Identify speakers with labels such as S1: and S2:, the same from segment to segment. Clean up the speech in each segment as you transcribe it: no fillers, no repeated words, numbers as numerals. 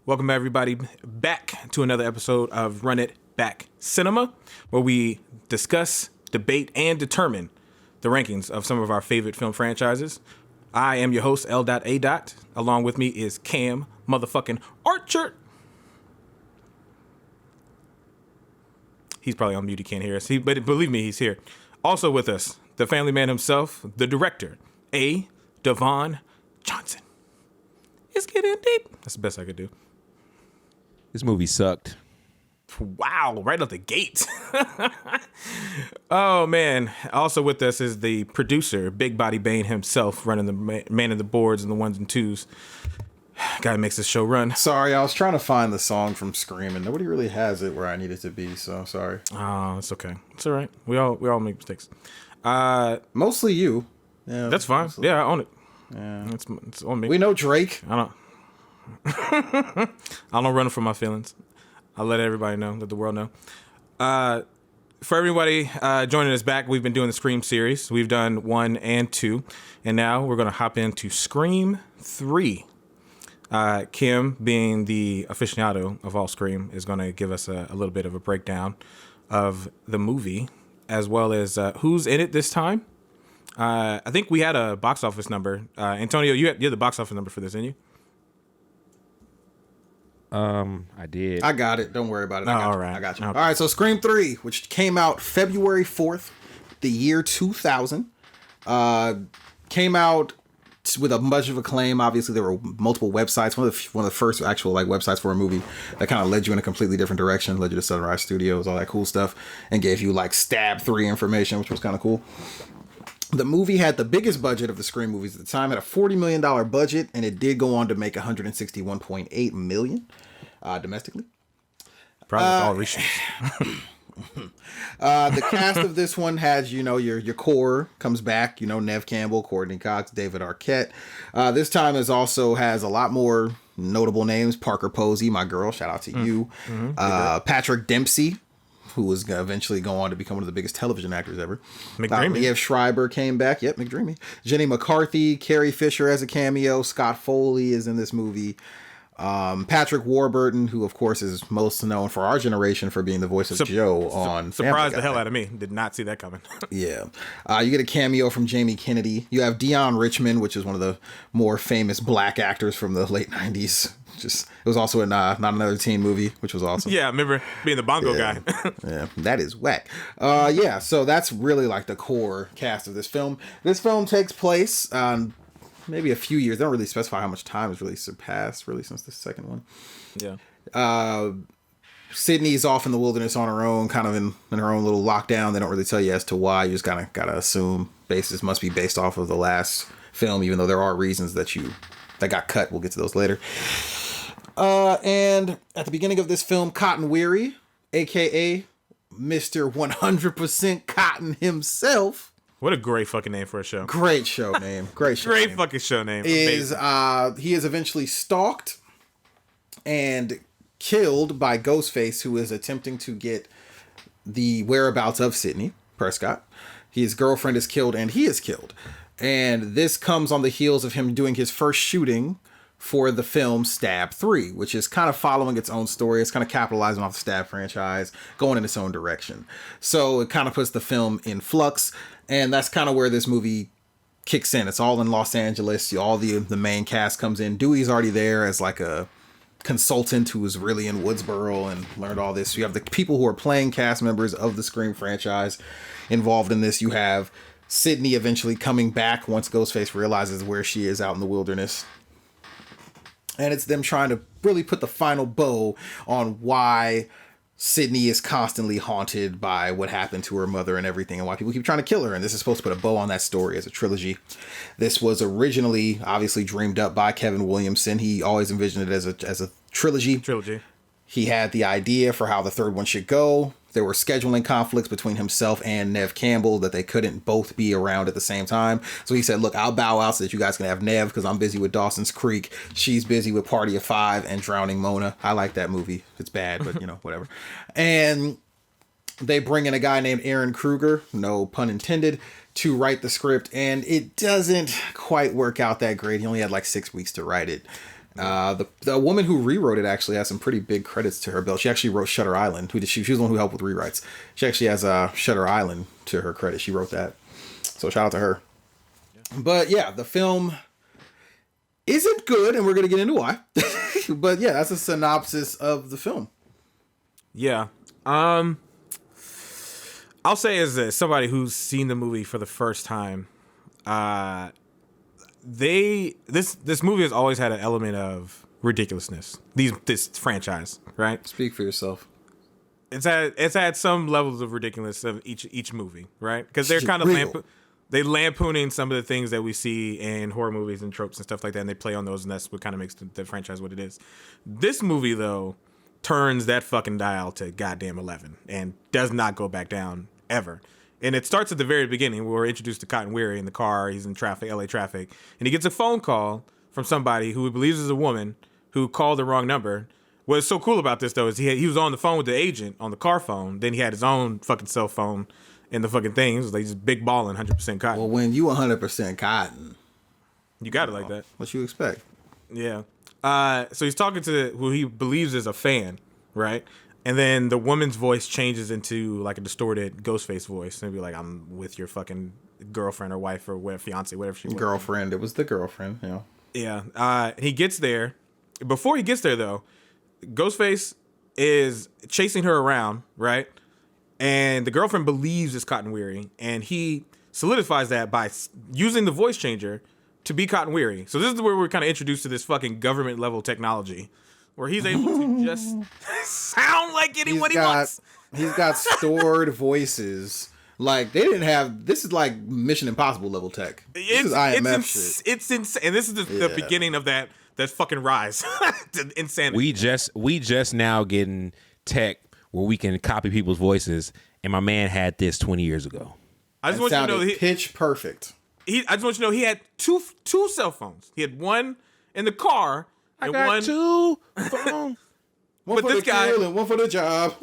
S1: Welcome everybody back to another episode of Run It Back Cinema, where we discuss, debate, and determine the rankings of some of our favorite film franchises. I am your host, L.A. Along with me is Cam motherfucking Archer. He's probably on mute, he can't hear us. But believe me, he's here. Also with us, the family man himself, the director, A. Devon Johnson. It's getting deep. That's the best I could do.
S2: This movie sucked.
S1: Wow, right out the gate. Oh, man. Also with us is the producer, Big Body Bane himself, running the man of the boards and the ones and twos. Guy makes this show run.
S3: Sorry, I was trying to find the song from Scream, and nobody really has it where I need it to be, so sorry.
S1: Oh, it's okay. It's all right. We all make mistakes.
S3: Mostly you.
S1: Yeah, that's fine. Mostly. Yeah, I own it.
S3: Yeah.
S1: It's on me.
S3: We know Drake.
S1: I don't run from my feelings. I'll let everybody know, let the world know. For everybody joining us back, we've been doing the Scream series. We've done 1 and 2, and now we're going to hop into Scream 3. Kim, being the aficionado of all Scream, is going to give us a little bit of a breakdown of the movie, as well as who's in it this time. I think we had a box office number. Antonio, you had the box office number for this, didn't you?
S2: I did.
S3: I got it. Don't worry about it.
S1: All right.
S3: I got you.
S1: Okay.
S3: All right, so Scream 3, which came out February 4th, the year 2000. Came out with a bunch of acclaim. Obviously, there were multiple websites. One of the first actual websites for a movie that kind of led you in a completely different direction, led you to Sunrise Studios, all that cool stuff, and gave you Stab 3 information, which was kind of cool. The movie had the biggest budget of the Scream movies at the time, had a $40 million budget, and it did go on to make $161.8 million domestically.
S1: Probably all reshoots.
S3: The cast of this one has, your core comes back, Neve Campbell, Courteney Cox, David Arquette. This time also has a lot more notable names. Parker Posey, my girl, shout out to you. Mm-hmm. Patrick Dempsey, who was going to eventually go on to become one of the biggest television actors ever.
S1: McDreamy.
S3: Liev Schreiber came back. Yep, McDreamy. Jenny McCarthy, Carrie Fisher as a cameo. Scott Foley is in this movie. Patrick Warburton, who of course is most known for our generation for being the voice of Joe on
S1: Surprised the hell out of me. Did not see that coming.
S3: Yeah. You get a cameo from Jamie Kennedy. You have Dion Richmond, which is one of the more famous black actors from the late 90s. It was also in Not Another Teen Movie, which was awesome.
S1: Yeah, I remember being the bongo guy.
S3: Yeah, that is whack. So that's really the core cast of this film. This film takes place maybe a few years. They don't really specify how much time has really surpassed, since the second one.
S1: Yeah.
S3: Sydney's off in the wilderness on her own, kind of in her own little lockdown. They don't really tell you as to why. You just kind of gotta assume basis must be based off of the last film, even though there are reasons that got cut. We'll get to those later. And at the beginning of this film, Cotton Weary, aka Mr. 100% Cotton himself.
S1: What a great fucking name for a show.
S3: Great show name. Great
S1: fucking show name.
S3: He is eventually stalked and killed by Ghostface, who is attempting to get the whereabouts of Sidney Prescott. His girlfriend is killed and he is killed. And this comes on the heels of him doing his first shooting for the film Stab 3, which is kind of following its own story. It's kind of capitalizing off the Stab franchise, going in its own direction. So it kind of puts the film in flux, and that's kind of where this movie kicks in. It's all in Los Angeles. All the main cast comes in. Dewey's already there as a consultant who was really in Woodsboro and learned all this. You have the people who are playing cast members of the Scream franchise involved in this. You have Sidney eventually coming back once Ghostface realizes where she is out in the wilderness. And it's them trying to really put the final bow on why Sidney is constantly haunted by what happened to her mother and everything, and why people keep trying to kill her. And this is supposed to put a bow on that story as a trilogy. This was originally obviously dreamed up by Kevin Williamson. He always envisioned it as a trilogy. He had the idea for how the third one should go. There were scheduling conflicts between himself and Neve Campbell that they couldn't both be around at the same time. So he said, look, I'll bow out so that you guys can have Neve because I'm busy with Dawson's Creek. She's busy with Party of Five and Drowning Mona. I like that movie. It's bad, but whatever. And they bring in a guy named Aaron Kruger, no pun intended, to write the script, and it doesn't quite work out that great. He only had like 6 weeks to write it. The woman who rewrote it actually has some pretty big credits to her belt. She actually wrote Shutter Island. She was the one who helped with rewrites. She actually has Shutter Island to her credit. She wrote that. So shout out to her. But yeah, the film isn't good, and we're going to get into why. But yeah, that's a synopsis of the film.
S1: Yeah. I'll say as somebody who's seen the movie for the first time, this movie has always had an element of ridiculousness. This franchise, right?
S3: Speak for yourself.
S1: It's had some levels of ridiculous of each movie, right? Because they're kind of lampooning some of the things that we see in horror movies and tropes and stuff like that, and they play on those, and that's what kind of makes the franchise what it is. This movie, though, turns that fucking dial to goddamn 11 and does not go back down ever. And it starts at the very beginning where we're introduced to Cotton Weary in the car. He's in traffic, LA traffic, and he gets a phone call from somebody who he believes is a woman who called the wrong number. What's so cool about this, though, is he was on the phone with the agent on the car phone. Then he had his own fucking cell phone in the fucking thing. It was like just big balling, 100% cotton.
S3: Well, when you 100% cotton,
S1: you got it like that.
S3: What you expect?
S1: Yeah. So he's talking to who he believes is a fan, right? And then the woman's voice changes into like a distorted Ghostface voice, and be like, "I'm with your fucking girlfriend or wife or whatever, fiance, whatever she was."
S3: Girlfriend. It was the girlfriend. Yeah.
S1: Yeah. He gets there. Before he gets there, though, Ghostface is chasing her around, right? And the girlfriend believes it's Cotton Weary, and he solidifies that by using the voice changer to be Cotton Weary. So this is where we're kind of introduced to this fucking government level technology, where he's able to just sound like anyone he wants.
S3: He's got stored voices. Like they didn't have. This is like Mission Impossible level tech. This is IMF shit.
S1: It's insane, and this is the beginning of that fucking rise to insanity.
S2: We just now getting tech where we can copy people's voices, and my man had this 20 years ago.
S1: I just want you to know
S3: pitch perfect.
S1: I just want you to know he had two cell phones. He had one in the car.
S2: I got two phones.
S3: One for the kill and one for the job.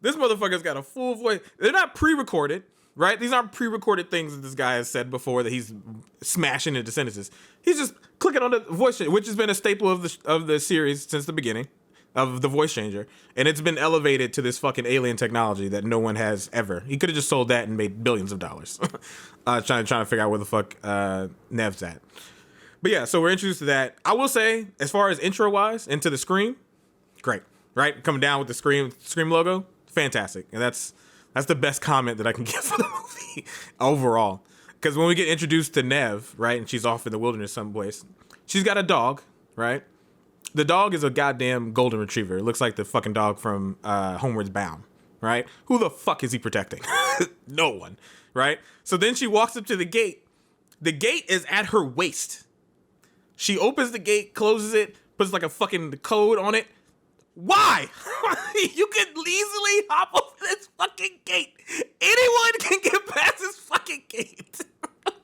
S1: This motherfucker's got a full voice. They're not pre-recorded, right? These aren't pre-recorded things that this guy has said before that he's smashing into sentences. He's just clicking on the voice changer, which has been a staple of the series since the beginning of the voice changer, and it's been elevated to this fucking alien technology that no one has ever. He could have just sold that and made billions of dollars. Trying to figure out where the fuck Neve's at. But yeah, so we're introduced to that. I will say, as far as intro wise into the Scream, great, right? Coming down with the Scream logo, fantastic, and that's the best comment that I can give for the movie overall. Because when we get introduced to Neve, right, and she's off in the wilderness someplace, she's got a dog, right? The dog is a goddamn golden retriever. It looks like the fucking dog from Homeward Bound, right? Who the fuck is he protecting? No one, right? So then she walks up to the gate. The gate is at her waist. She opens the gate, closes it, puts like a fucking code on it. Why? You can easily hop over this fucking gate. Anyone can get past this fucking gate.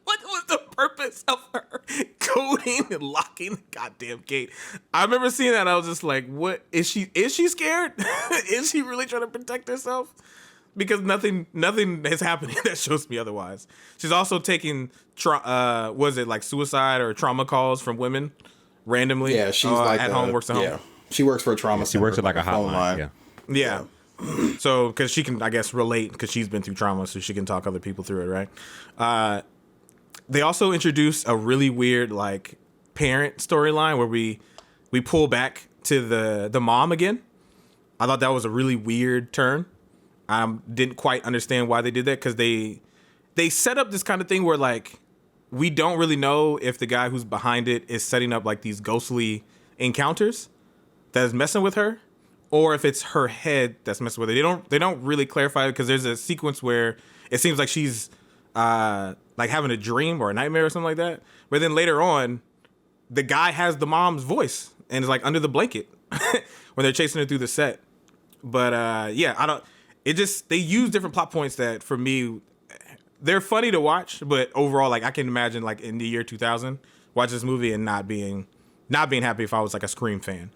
S1: What was the purpose of her coding and locking the goddamn gate? I remember seeing that. I was just like, what? Is she scared? Is she really trying to protect herself? Because nothing is happening that shows me otherwise. She's also taking, was it like suicide or trauma calls from women randomly?
S3: Yeah, she's like
S1: at home, works at home. Yeah.
S3: She works for a trauma center.
S2: She works at like a hotline.
S1: Yeah. So, because she can, I guess, relate because she's been through trauma, so she can talk other people through it, right? They also introduced a really weird like parent storyline where we pull back to the mom again. I thought that was a really weird turn. I didn't quite understand why they did that because they set up this kind of thing where like we don't really know if the guy who's behind it is setting up like these ghostly encounters that is messing with her, or if it's her head that's messing with her. They don't really clarify it because there's a sequence where it seems like she's like having a dream or a nightmare or something like that. But then later on, the guy has the mom's voice and is like under the blanket when they're chasing her through the set. But yeah, they use different plot points that for me, they're funny to watch, but overall, like I can imagine like in the year 2000, watch this movie and not being happy if I was like a Scream fan.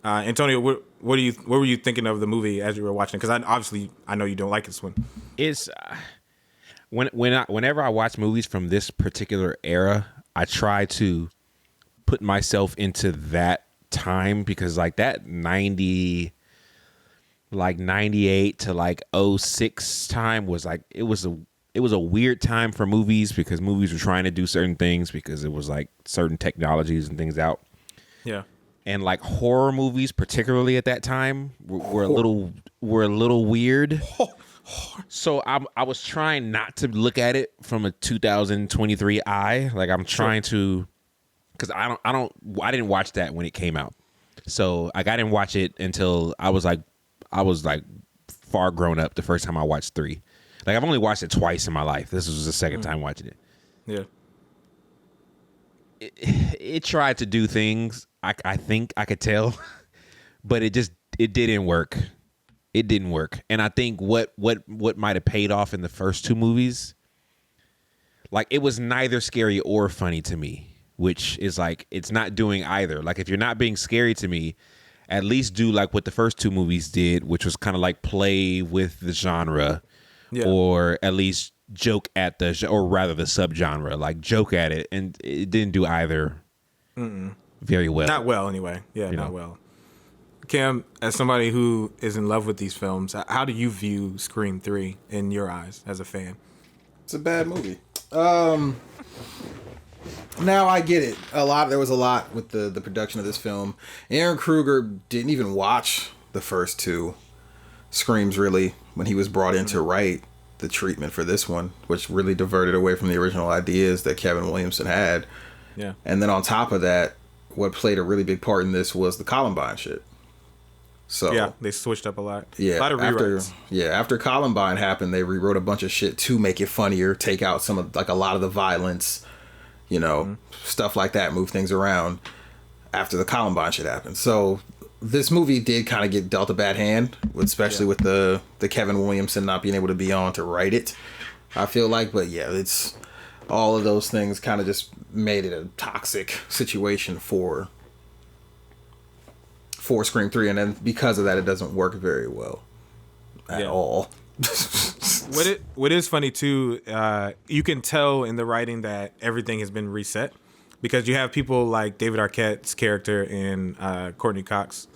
S1: Antonio, what were you thinking of the movie as you were watching? Because I know you don't like this one.
S2: It's whenever I watch movies from this particular era, I try to put myself into that time, because like that 98 to like '06 time was like it was a weird time for movies, because movies were trying to do certain things, because it was like certain technologies and things out.
S1: Yeah.
S2: And like horror movies, particularly at that time, were a little weird. So I was trying not to look at it from a 2023 eye. Like I'm trying to, because I didn't watch that when it came out. So like I didn't watch it until I was like far grown up the first time I watched 3. Like I've only watched it twice in my life. This was the second time watching it.
S1: Yeah.
S2: It tried to do things I think I could tell, but it didn't work. It didn't work. And I think what might have paid off in the first 2 movies, like it was neither scary or funny to me, which is like, it's not doing either. Like if you're not being scary to me, at least do like what the first 2 movies did, which was kind of like play with the genre, or at least joke at the subgenre, like joke at it. And it didn't do either very well.
S1: Not well, anyway. Yeah, not well. Cam, as somebody who is in love with these films, how do you view Scream 3 in your eyes as a fan?
S3: It's a bad movie. Now I get it. There was a lot with the production of this film. Aaron Kruger didn't even watch the first 2 Screams, really, when he was brought in to write the treatment for this one, which really diverted away from the original ideas that Kevin Williamson had.
S1: Yeah.
S3: And then on top of that, what played a really big part in this was the Columbine shit. So
S1: yeah, they switched up a lot.
S3: Yeah,
S1: a lot of rewrites.
S3: After Columbine happened, they rewrote a bunch of shit to make it funnier, take out some of like a lot of the violence, stuff like that, move things around after the Columbine shit happened. So this movie did kind of get dealt a bad hand, especially with the Kevin Williamson not being able to be on to write it, I feel like. But yeah, it's all of those things kind of just made it a toxic situation for Scream 3, and then because of that, it doesn't work very well at all.
S1: What is funny too, you can tell in the writing that everything has been reset, because you have people like David Arquette's character and Courteney Cox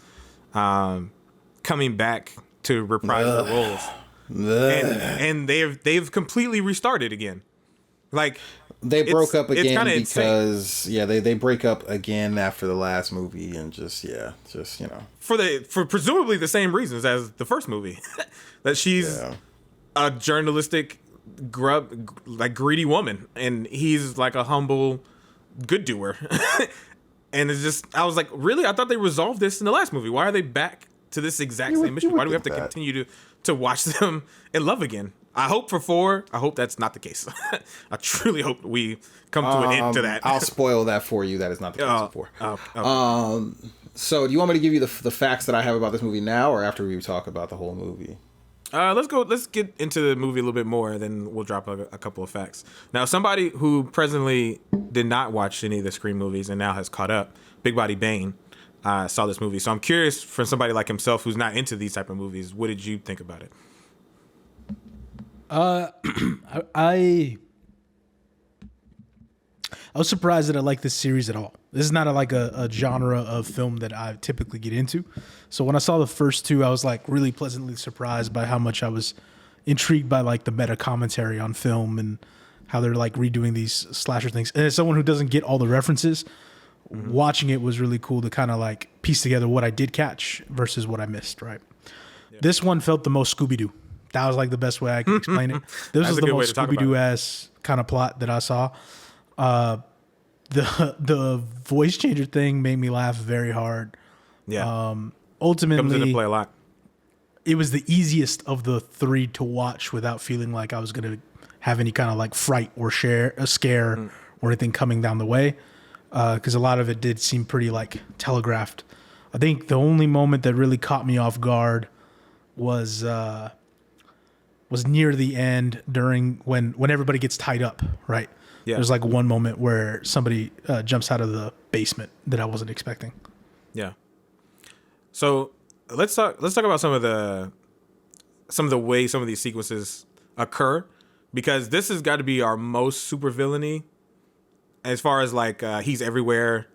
S1: coming back to reprise their roles, and they've completely restarted again. Like
S3: they broke up again
S1: insane.
S3: because they break up again after the last movie, and just
S1: for presumably the same reasons as the first movie, that she's a journalistic greedy woman, and he's like a humble good doer. And it's just, I was like, really? I thought they resolved this in the last movie. Why are they back to this exact same mission? Why do we have to continue to watch them in love again? I hope for 4, I hope that's not the case. I truly hope we come to an end to that.
S3: I'll spoil that for you. That is not the case for 4.
S1: Okay.
S3: So do you want me to give you the facts that I have about this movie now, or after we talk about the whole movie?
S1: Let's get into the movie a little bit more, then we'll drop a couple of facts. Now, somebody who presently did not watch any of the Scream movies and now has caught up, Big Body Bane, saw this movie. So I'm curious, for somebody like himself who's not into these type of movies, what did you think about it?
S4: I was surprised that I like this series at all. This is not a genre of film that I typically get into. So when I saw the first 2, I was like really pleasantly surprised by how much I was intrigued by like the meta commentary on film and how they're like redoing these slasher things. And as someone who doesn't get all the references, watching it was really cool to kind of like piece together what I did catch versus what I missed, right? Yeah. This one felt the most Scooby-Doo. That was like the best way I could explain it. This was the most Scooby-Doo-ass kind of plot that I saw. The voice changer thing made me laugh very hard.
S1: Yeah.
S4: Ultimately,
S1: comes into play a lot.
S4: It was the easiest of the 3 to watch without feeling like I was going to have any kind of like fright or scare or anything coming down the way. Because a lot of it did seem pretty like telegraphed. I think the only moment that really caught me off guard was near the end during when everybody gets tied up, right? Yeah. There's like one moment where somebody jumps out of the basement that I wasn't expecting.
S1: Yeah. So let's talk about some of the ways some of these sequences occur, because this has got to be our most super villainy as far as like he's everywhere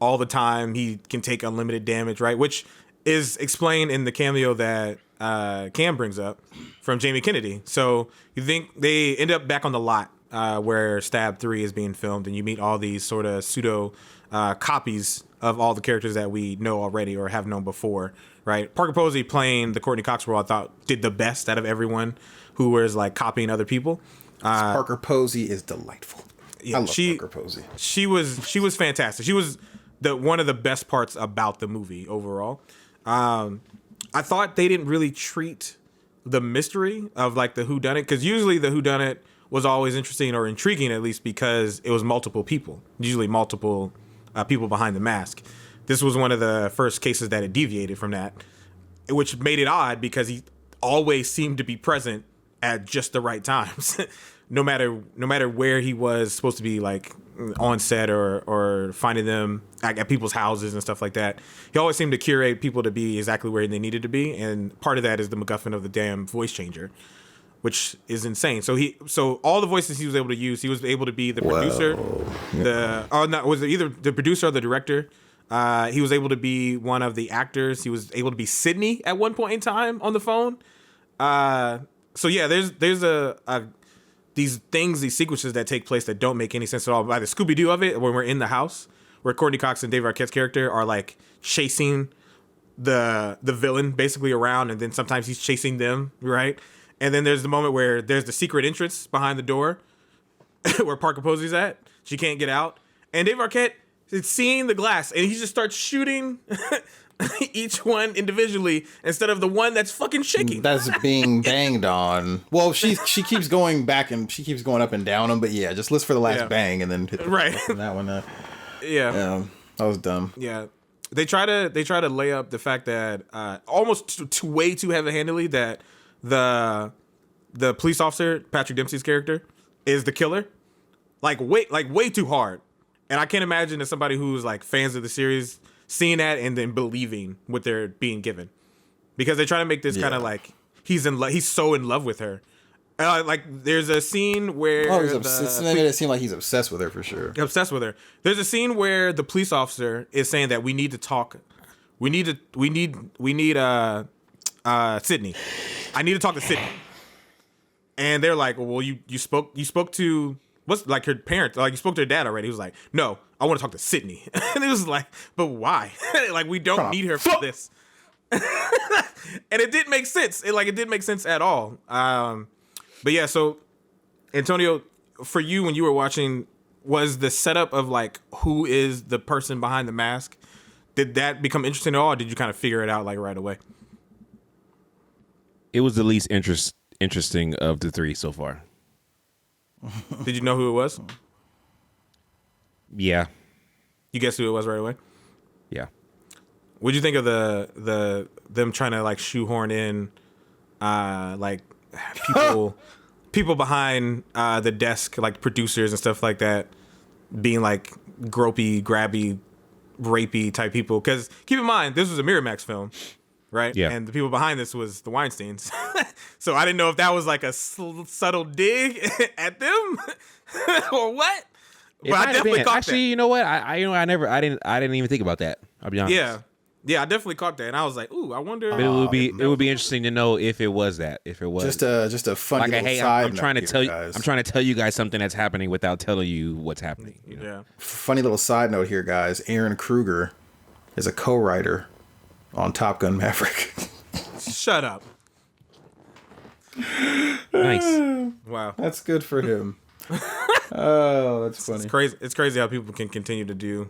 S1: all the time. He can take unlimited damage, right? Which is explained in the cameo that Cam brings up from Jamie Kennedy. So you think they end up back on the lot where Stab 3 is being filmed, and you meet all these sort of pseudo copies of all the characters that we know already or have known before, right? Parker Posey playing the Courteney Cox role, I thought did the best out of everyone who was like copying other people.
S3: Parker Posey is delightful.
S1: Yeah,
S3: I love Parker Posey.
S1: She was fantastic. She was one of the best parts about the movie overall. I thought they didn't really treat the mystery of like the whodunit, because usually the whodunit was always interesting or intriguing, at least because it was multiple people, usually multiple people behind the mask. This was one of the first cases that it deviated from that, which made it odd because he always seemed to be present at just the right times. no matter where he was supposed to be, like on set or finding them at people's houses and stuff like that. He always seemed to curate people to be exactly where they needed to be, and part of that is the MacGuffin of the damn voice changer, which is insane. So all the voices he was able to use, he was able to be the producer, was it either the producer or the director? He was able to be one of the actors. He was able to be Sidney at one point in time on the phone. So yeah, there's these things, these sequences that take place that don't make any sense at all. By the Scooby-Doo of it, when we're in the house, where Courteney Cox and Dave Arquette's character are like chasing the villain basically around, and then sometimes he's chasing them, right? And then there's the moment where there's the secret entrance behind the door where Parker Posey's at. She can't get out. And Dave Arquette is seeing the glass, and he just starts shooting each one individually instead of the one that's fucking shaking.
S3: That's being banged on. Well, she keeps going back and she keeps going up and down them, but yeah, just listen for the last bang and then hit that one. Yeah, that was dumb.
S1: Yeah. They try to lay up the fact that almost way too heavy-handedly that the police officer, Patrick Dempsey's character, is the killer. Like way too hard. And I can't imagine that somebody who's like fans of the series seeing that and then believing what they're being given, because they try to make this kind of like he's so in love with her. Like there's a scene where
S3: they made it seem like he's obsessed with her for sure.
S1: Obsessed with her. There's a scene where the police officer is saying that we need to talk. We need Sidney. I need to talk to Sidney. And they're like, well, you spoke to what's like her parents, like you spoke to her dad already. He was like, no, I want to talk to Sidney. And it was like, but why? Like we don't need her for this. And it didn't make sense. It didn't make sense at all. But yeah, so Antonio, for you when you were watching, was the setup of like who is the person behind the mask, did that become interesting at all, or did you kind of figure it out like right away?
S2: It was the least interesting of the three so far.
S1: Did you know who it was?
S2: Yeah.
S1: You guessed who it was right away?
S2: Yeah.
S1: What'd you think of them trying to like shoehorn in like people behind the desk, like producers and stuff like that, being like gropey, grabby, rapey type people? Because keep in mind, this was a Miramax film, right?
S2: Yeah.
S1: And the people behind this was the Weinsteins. So I didn't know if that was like a subtle dig at them or what. But I definitely caught that.
S2: You know what? I didn't even think about that. I'll be honest.
S1: Yeah, I definitely caught that, and I was like, "Ooh, I wonder."
S2: But it would be interesting to know if it was that. If it was
S3: just a funny little side.
S2: I'm trying to tell you. I'm trying to tell you guys something that's happening without telling you what's happening. You know?
S1: Yeah.
S3: Funny little side note here, guys. Aaron Kruger is a co-writer on Top Gun Maverick.
S1: Shut up.
S2: Nice.
S1: Wow.
S3: That's good for him. Oh, that's funny.
S1: It's crazy. It's crazy how people can continue to do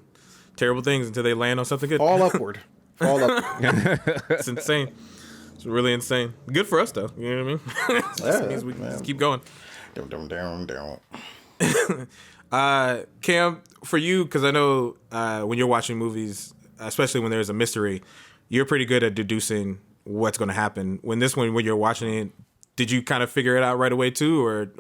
S1: terrible things until they land on something good.
S3: All upward.
S1: It's insane. It's really insane. Good for us, though. You know what I mean? It just means we can just keep going. Cam, for you, because I know when you're watching movies, especially when there's a mystery, you're pretty good at deducing what's going to happen. When you're watching it, did you kind of figure it out right away too, or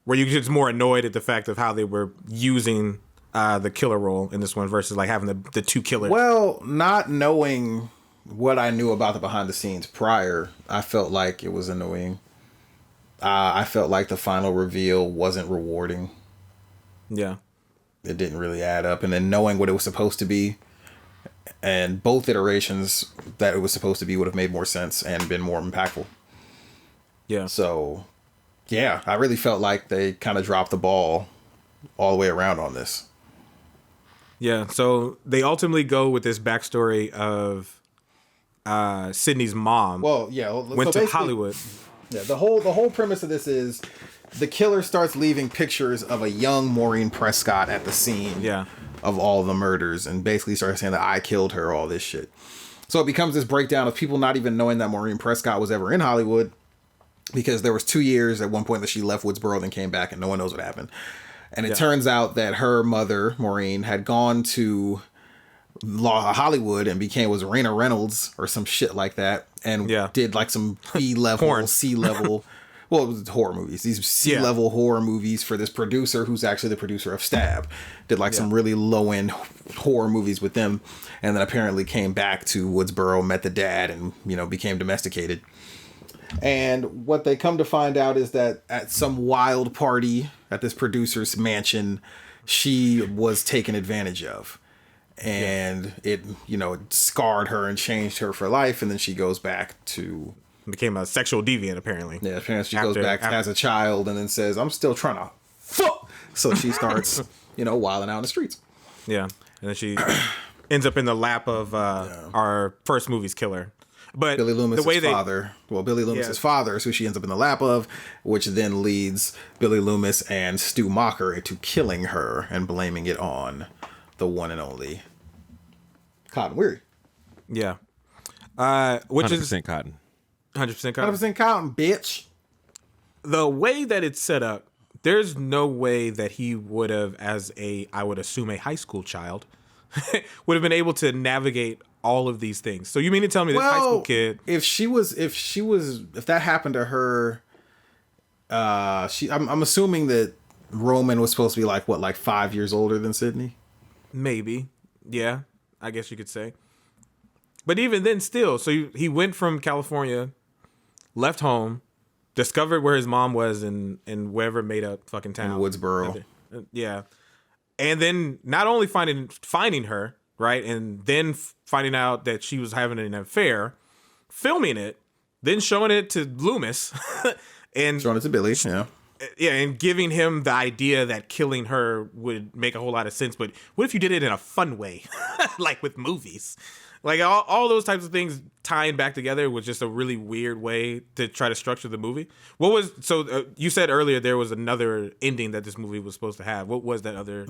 S1: were you just more annoyed at the fact of how they were using the killer role in this one versus like having the two killers?
S3: Well, not knowing what I knew about the behind the scenes prior, I felt like it was annoying. I felt like the final reveal wasn't rewarding.
S1: Yeah.
S3: It didn't really add up. And then knowing what it was supposed to be, and both iterations that it was supposed to be would have made more sense and been more impactful.
S1: Yeah.
S3: So, yeah, I really felt like they kind of dropped the ball all the way around on this.
S1: Yeah. So they ultimately go with this backstory of Sidney's mom.
S3: Well, yeah,
S1: went to Hollywood.
S3: Yeah, the whole premise of this is the killer starts leaving pictures of a young Maureen Prescott at the scene
S1: Yeah.
S3: of all the murders, and basically starts saying that I killed her, all this shit. So it becomes this breakdown of people not even knowing that Maureen Prescott was ever in Hollywood, because there was 2 years at one point that she left Woodsboro and came back, and no one knows what happened. And it turns out that her mother, Maureen, had gone to Hollywood and was Rena Reynolds or some shit like that, and did like some B-level, C-level, well, it was horror movies. These C-level horror movies for this producer who's actually the producer of Stab. Did like some really low-end horror movies with them, and then apparently came back to Woodsboro, met the dad, and, you know, became domesticated. And what they come to find out is that at some wild party at this producer's mansion, she was taken advantage of. And it, you know, it scarred her and changed her for life. And then she goes back to...
S1: Became a sexual deviant, apparently.
S3: Yeah, apparently she goes back, has a child, and then says, I'm still trying to fuck. So she starts, you know, wilding out in the streets.
S1: Yeah. And then she ends up in the lap of our first movie's killer. But
S3: Billy Loomis'
S1: father.
S3: Well, Billy Loomis' father is who she ends up in the lap of, which then leads Billy Loomis and Stu Macher into killing her and blaming it on the one and only Cotton Weary.
S1: Yeah. Which
S2: 100%
S1: is
S2: Cotton.
S1: 100% Cotton.
S3: 100% Cotton, bitch.
S1: The way that it's set up, there's no way that he would have, I would assume, a high school child, would have been able to navigate all of these things. So you mean to tell me this high school kid?
S3: If that happened to her, I'm assuming that Roman was supposed to be like 5 years older than Sidney.
S1: Maybe. Yeah, I guess you could say. But even then still, so he went from California, left home, discovered where his mom was in wherever made up fucking town.
S3: In Woodsboro.
S1: Yeah. And then not only finding her, right? And then finding out that she was having an affair, filming it, then showing it to Loomis. And
S3: showing it to Billy, yeah.
S1: Yeah, and giving him the idea that killing her would make a whole lot of sense. But what if you did it in a fun way? Like with movies? Like all those types of things tying back together was just a really weird way to try to structure the movie. You said earlier there was another ending that this movie was supposed to have. What was that other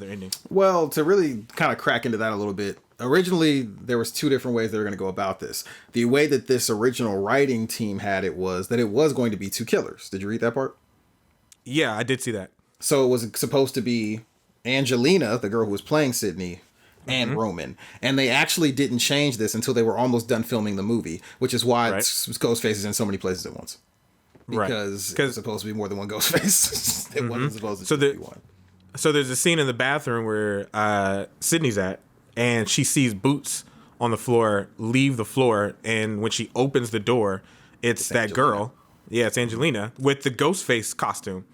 S1: ending?
S3: Well, to really kind of crack into that a little bit, originally there was two different ways they were going to go about this. The way that this original writing team had it was that it was going to be two killers. Did you read that part?
S1: Yeah, I did see that.
S3: So it was supposed to be Angelina, the girl who was playing Sidney, and Roman. And they actually didn't change this until they were almost done filming the movie, which is why Ghostface is in so many places at once. Because it was supposed to be more than one Ghostface. It wasn't supposed to be one.
S1: So there's a scene in the bathroom where Sidney's at, and she sees boots on the floor leave the floor, and when she opens the door, it's that girl. Yeah, it's Angelina with the Ghostface costume.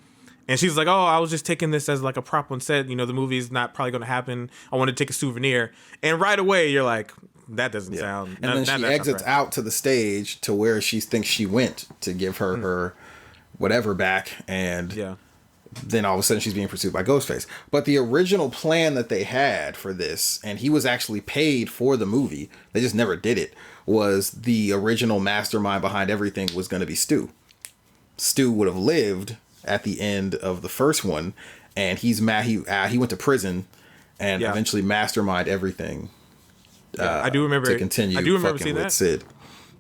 S1: And she's like, oh, I was just taking this as like a prop on set. You know, the movie's not probably going to happen. I want to take a souvenir. And right away, you're like, that doesn't sound...
S3: And then she exits out to the stage to where she thinks she went to give her her whatever back. And then all of a sudden, she's being pursued by Ghostface. But the original plan that they had for this, and he was actually paid for the movie, they just never did it, was the original mastermind behind everything was going to be Stu. Stu would have lived at the end of the first one, and he's mad. He went to prison and eventually masterminded everything.
S1: I do remember
S3: to continue. I do remember seeing that. Sid.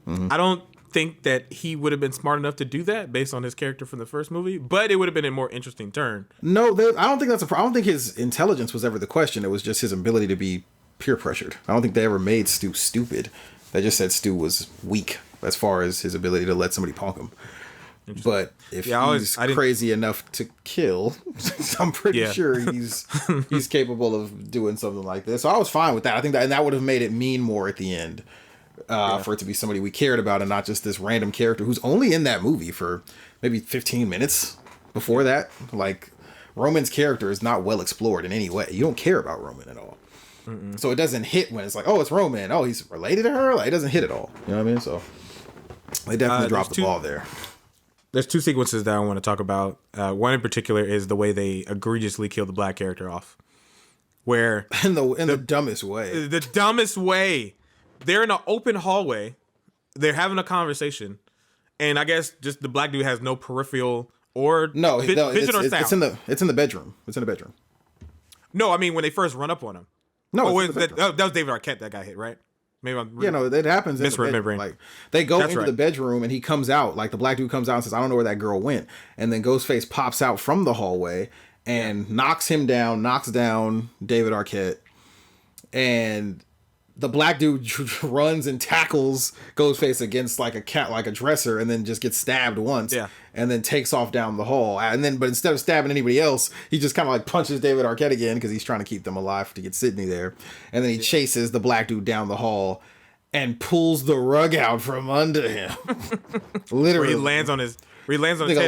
S1: I don't think that he would have been smart enough to do that based on his character from the first movie, but it would have been a more interesting turn.
S3: No, I don't think that's I don't think his intelligence was ever the question. It was just his ability to be peer pressured. I don't think they ever made Stu stupid. They just said Stu was weak as far as his ability to let somebody punk him. But if he's crazy enough to kill, I'm pretty sure he's capable of doing something like this. So I was fine with that. I think that would have made it mean more at the end for it to be somebody we cared about and not just this random character who's only in that movie for maybe 15 minutes before that. Like, Roman's character is not well explored in any way. You don't care about Roman at all. So it doesn't hit when it's like, oh, it's Roman. Oh, he's related to her. Like, it doesn't hit at all. You know what I mean? So they definitely dropped the ball there.
S1: There's two sequences that I want to talk about. One in particular is the way they egregiously kill the black character off. Where
S3: in the dumbest way.
S1: The dumbest way. They're in an open hallway. They're having a conversation. And I guess just the black dude has no peripheral or vision or sound.
S3: It's in the bedroom. It's in the bedroom.
S1: No, I mean when they first run up on him.
S3: No,
S1: that was David Arquette that got hit, right? Maybe I'm
S3: it happens.
S1: Misremembering.
S3: Like, they go into the bedroom and he comes out. Like, the black dude comes out and says, "I don't know where that girl went." And then Ghostface pops out from the hallway and knocks down David Arquette, and the black dude runs and tackles Ghostface against like a dresser, and then just gets stabbed once.
S1: Yeah.
S3: And then takes off down the hall. But instead of stabbing anybody else, he just kind of like punches David Arquette again because he's trying to keep them alive to get Sidney there. And then he chases the black dude down the hall and pulls the rug out from under him. Literally.
S1: Where he lands on his head.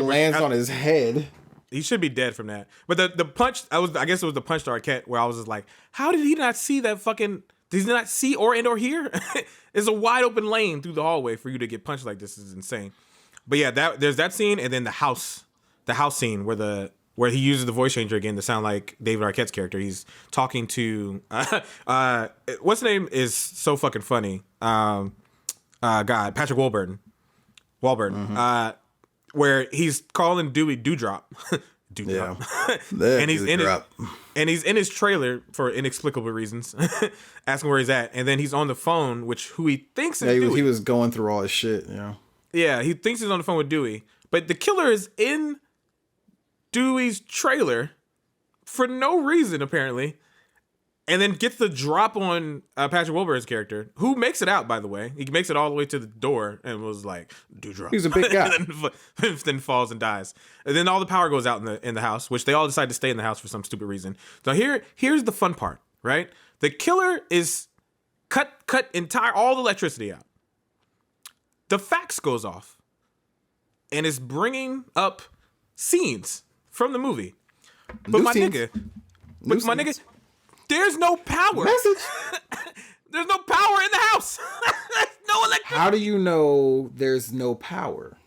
S3: Lands on his head.
S1: He should be dead from that. But the punch, I guess it was the punch to Arquette where I was just like, how did he not see that fucking... Did he not see or hear? It's a wide open lane through the hallway for you to get punched like this. Is insane. But yeah, there's that scene, and then the house scene where he uses the voice changer again to sound like David Arquette's character. He's talking to what's the name is so fucking funny. Patrick Warburton. Where he's calling Dewey Dewdrop. Dewdrop.
S3: Yeah.
S1: and he's in his trailer for inexplicable reasons, asking where he's at, and then he's on the phone, who he thinks is Dewey.
S3: He was going through all his shit, you know.
S1: Yeah, he thinks he's on the phone with Dewey, but the killer is in Dewey's trailer for no reason, apparently, and then gets the drop on Patrick Wilbur's character, who makes it out, by the way. He makes it all the way to the door and was like, "Dewdrop."
S3: He's a big guy.
S1: and then falls and dies. And then all the power goes out in the house, which they all decide to stay in the house for some stupid reason. So here's the fun part, right? The killer is cut all the electricity out. The fax goes off and is bringing up scenes from the movie. But my nigga, there's no power. There's no power in the house. There's no electricity.
S3: How do you know there's no power?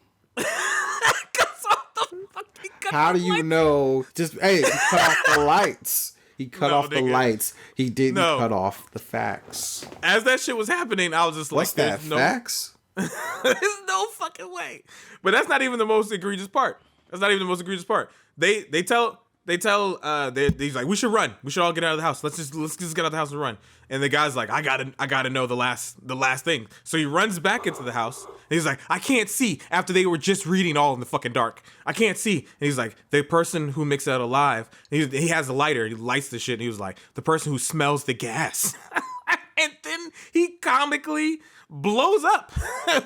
S3: How do you know? He cut off the lights. He cut off the lights. He didn't cut off the fax.
S1: As that shit was happening, I was just like,
S3: "What's that, fax?"
S1: There's no fucking way. But that's not even the most egregious part. They tell he's like, "We should run. We should all get out of the house. Let's just get out of the house and run." And the guy's like, I gotta know the last thing. So he runs back into the house. And he's like, "I can't see." After they were just reading all in the fucking dark, I can't see. And he's like, "The person who makes it alive." He has a lighter. He lights the shit. And he was like, "The person who smells the gas." And then he comically blows up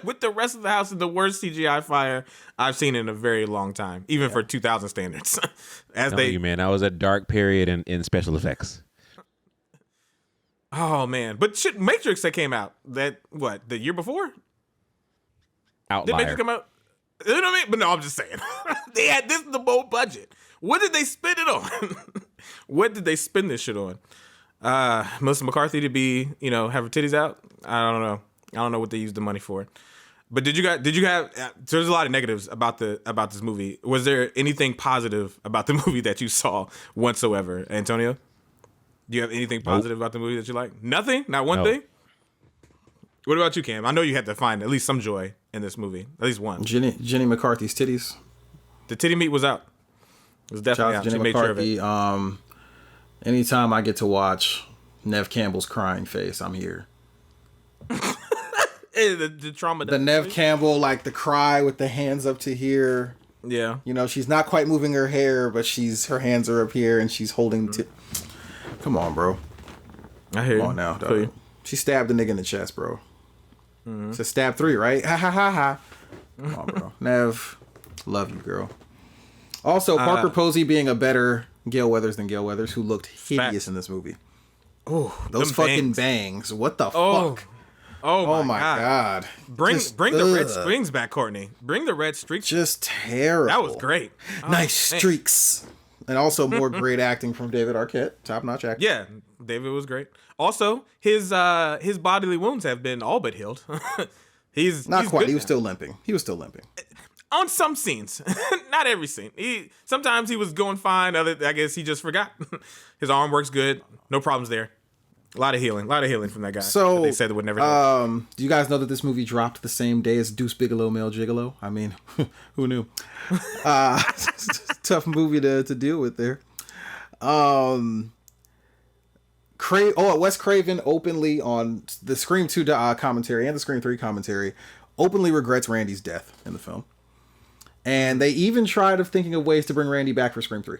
S1: with the rest of the house in the worst CGI fire I've seen in a very long time, even for 2000 standards.
S2: Man, that was a dark period in special effects.
S1: Oh man, but shit, Matrix that came out the year before?
S2: Outlier.
S1: Did Matrix come out? You know what I mean? But no, I'm just saying. They had this the bold budget. What did they spend it on? What did they spend this shit on? Melissa McCarthy to be, have her titties out? I don't know. I don't know what they used the money for. But did you have there's a lot of negatives about this movie. Was there anything positive about the movie that you saw whatsoever, Antonio? Do you have anything positive about the movie that you like? Nothing? Not one thing? What about you, Cam? I know you had to find at least some joy in this movie. At least one.
S3: Jenny McCarthy's titties.
S1: The titty meat was out. It was definitely out.
S3: Jenny
S1: She made
S3: McCarthy,
S1: sure of it.
S3: Anytime I get to watch Neve Campbell's crying face, I'm here.
S1: The trauma.
S3: The Neve Campbell, like the cry with the hands up to here.
S1: Yeah.
S3: She's not quite moving her hair, but her hands are up here and she's holding. Come on, bro.
S1: I hear you.
S3: Come on now, dog. She stabbed the nigga in the chest, bro. It's a stab 3, right? Ha ha ha ha. Come on, bro. Neve, love you, girl. Also, Parker Posey being a better Gale Weathers than Gale Weathers, who looked hideous in this movie.
S1: Oh,
S3: those fucking bangs. What the fuck? Oh my god.
S1: Bring
S3: Just,
S1: the red strings back, Courtney. Bring the red streaks.
S3: Just terrible.
S1: That was great.
S3: Nice
S1: man.
S3: streaks. And also more great acting from David Arquette. Top-notch acting.
S1: Yeah, David was great. Also, his bodily wounds have been all but healed. he's
S3: Not quite. He
S1: good
S3: was
S1: now.
S3: still limping. He was still limping.
S1: On some scenes, not every scene. Sometimes he was going fine. I guess he just forgot. His arm works good. No problems there. A lot of healing from that guy.
S3: So
S1: that they said that would never do.
S3: Do you guys know that this movie dropped the same day as Deuce Bigalow, Male Gigolo? I mean, who knew? Tough movie to deal with there. Wes Craven openly on the Scream 2 commentary and the Scream 3 commentary openly regrets Randy's death in the film. And they even tried of thinking of ways to bring Randy back for Scream 3,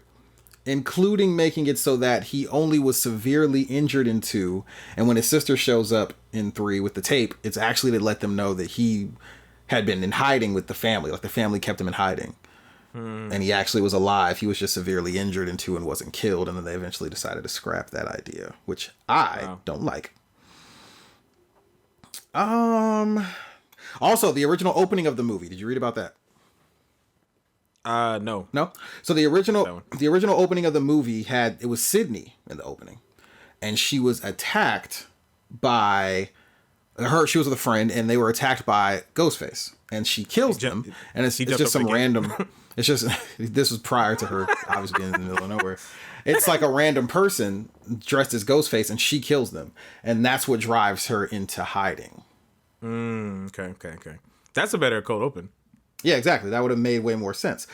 S3: including making it so that he only was severely injured in 2, and when his sister shows up in 3 with the tape, it's actually to let them know that he had been in hiding with the family. Like, the family kept him in hiding. And he actually was alive. He was just severely injured in 2 and wasn't killed, and then they eventually decided to scrap that idea, which I don't like. Also, the original opening of the movie. Did you read about that?
S1: No.
S3: No. So the original opening of the movie it was Sidney in the opening, and she was attacked by she was with a friend, and they were attacked by Ghostface, and she kills them, and it's just some random. It's just this was prior to her obviously being in the middle of nowhere. It's like a random person dressed as Ghostface, and she kills them, and that's what drives her into hiding.
S1: Okay. That's a better cold open.
S3: Yeah, exactly. That would have made way more sense.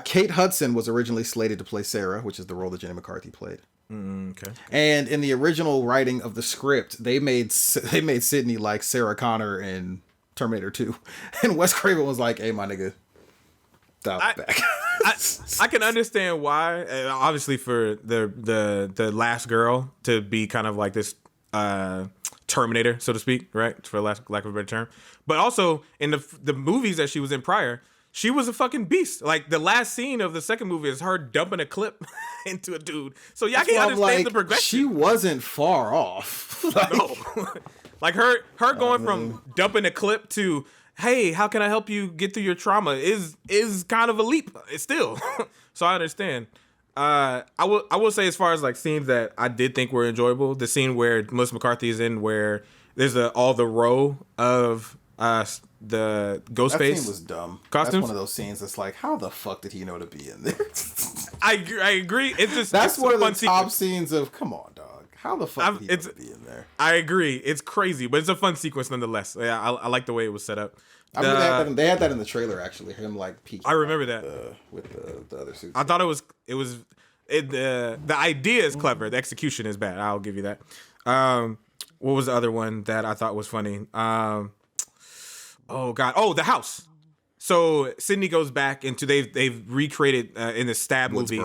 S3: Kate Hudson was originally slated to play Sarah, which is the role that Jenny McCarthy played.
S1: Okay.
S3: And in the original writing of the script, they made Sidney like Sarah Connor in Terminator 2, and Wes Craven was like, "Hey, my nigga, dial it back."
S1: I can understand why. Obviously, for the last girl to be kind of like this Terminator, so to speak, right? For lack of a better term. But also in the movies that she was in prior, she was a fucking beast. Like, the last scene of the second movie is her dumping a clip into a dude. So yeah, I can understand the progression.
S3: She wasn't far off.
S1: No. Like her going from dumping a clip to, hey, how can I help you get through your trauma is kind of a leap. It's still. So I understand. I will say, as far as like scenes that I did think were enjoyable, the scene where Melissa McCarthy is in, where there's all the row of the Ghostface.
S3: That scene was dumb.
S1: Costumes?
S3: That's one of those scenes that's like, how the fuck did he know to be in there?
S1: I agree. It's just
S3: that's one of the top
S1: sequence.
S3: scenes of, come on, dog. How the fuck did he know to be in there?
S1: I agree. It's crazy, but it's a fun sequence nonetheless. Yeah, I like the way it was set up.
S3: I mean, they had that in the trailer, actually. Him like peeking.
S1: I remember that
S3: with the other suits.
S1: I thought the idea is clever. The execution is bad. I'll give you that. What was the other one that I thought was funny? The house. So Sidney goes back into they've recreated in the Stab movie. They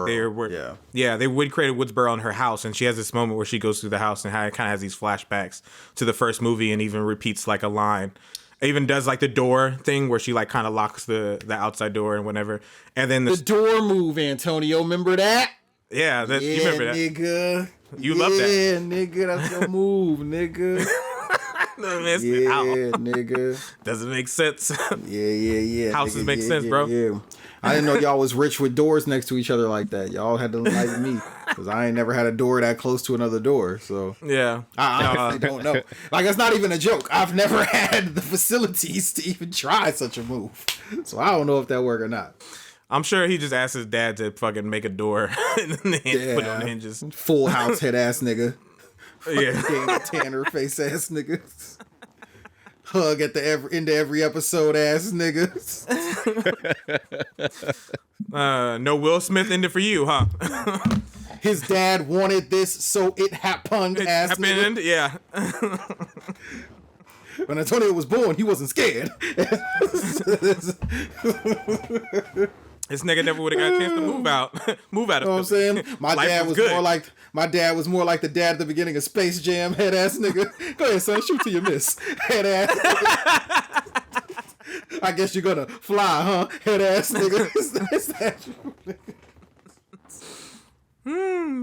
S1: recreated Woodsboro in her house, and she has this moment where she goes through the house and kind of has these flashbacks to the first movie, and even repeats like a line. Even does like the door thing where she like kind of locks the outside door and whatever. And then the
S3: door move, Antonio. Remember that?
S1: Yeah, you remember that,
S3: nigga.
S1: You love that.
S3: Yeah, nigga, that's your move, nigga. Nigga.
S1: Doesn't make sense.
S3: Yeah.
S1: Houses make sense, bro.
S3: Yeah. I didn't know y'all was rich with doors next to each other like that. Y'all had to like me, because I ain't never had a door that close to another door. So
S1: yeah,
S3: I honestly don't know. Like, that's not even a joke. I've never had the facilities to even try such a move, so I don't know if that worked or not.
S1: I'm sure he just asked his dad to fucking make a door and then put it on hinges.
S3: Full House head ass nigga.
S1: Yeah,
S3: Tanner face ass nigga. Hug at the end of every episode ass nigga.
S1: No Will Smith ended for you, huh?
S3: His dad wanted this, so it happened. Ass
S1: happened,
S3: nigga.
S1: Yeah.
S3: When Antonio was born, he wasn't scared.
S1: This nigga never would have got a chance to move out of it. You
S3: know what I'm saying? My dad was more like the dad at the beginning of Space Jam, head ass nigga. Go ahead, son, shoot till you miss. Head ass nigga. I guess you're gonna fly, huh? Head ass nigga.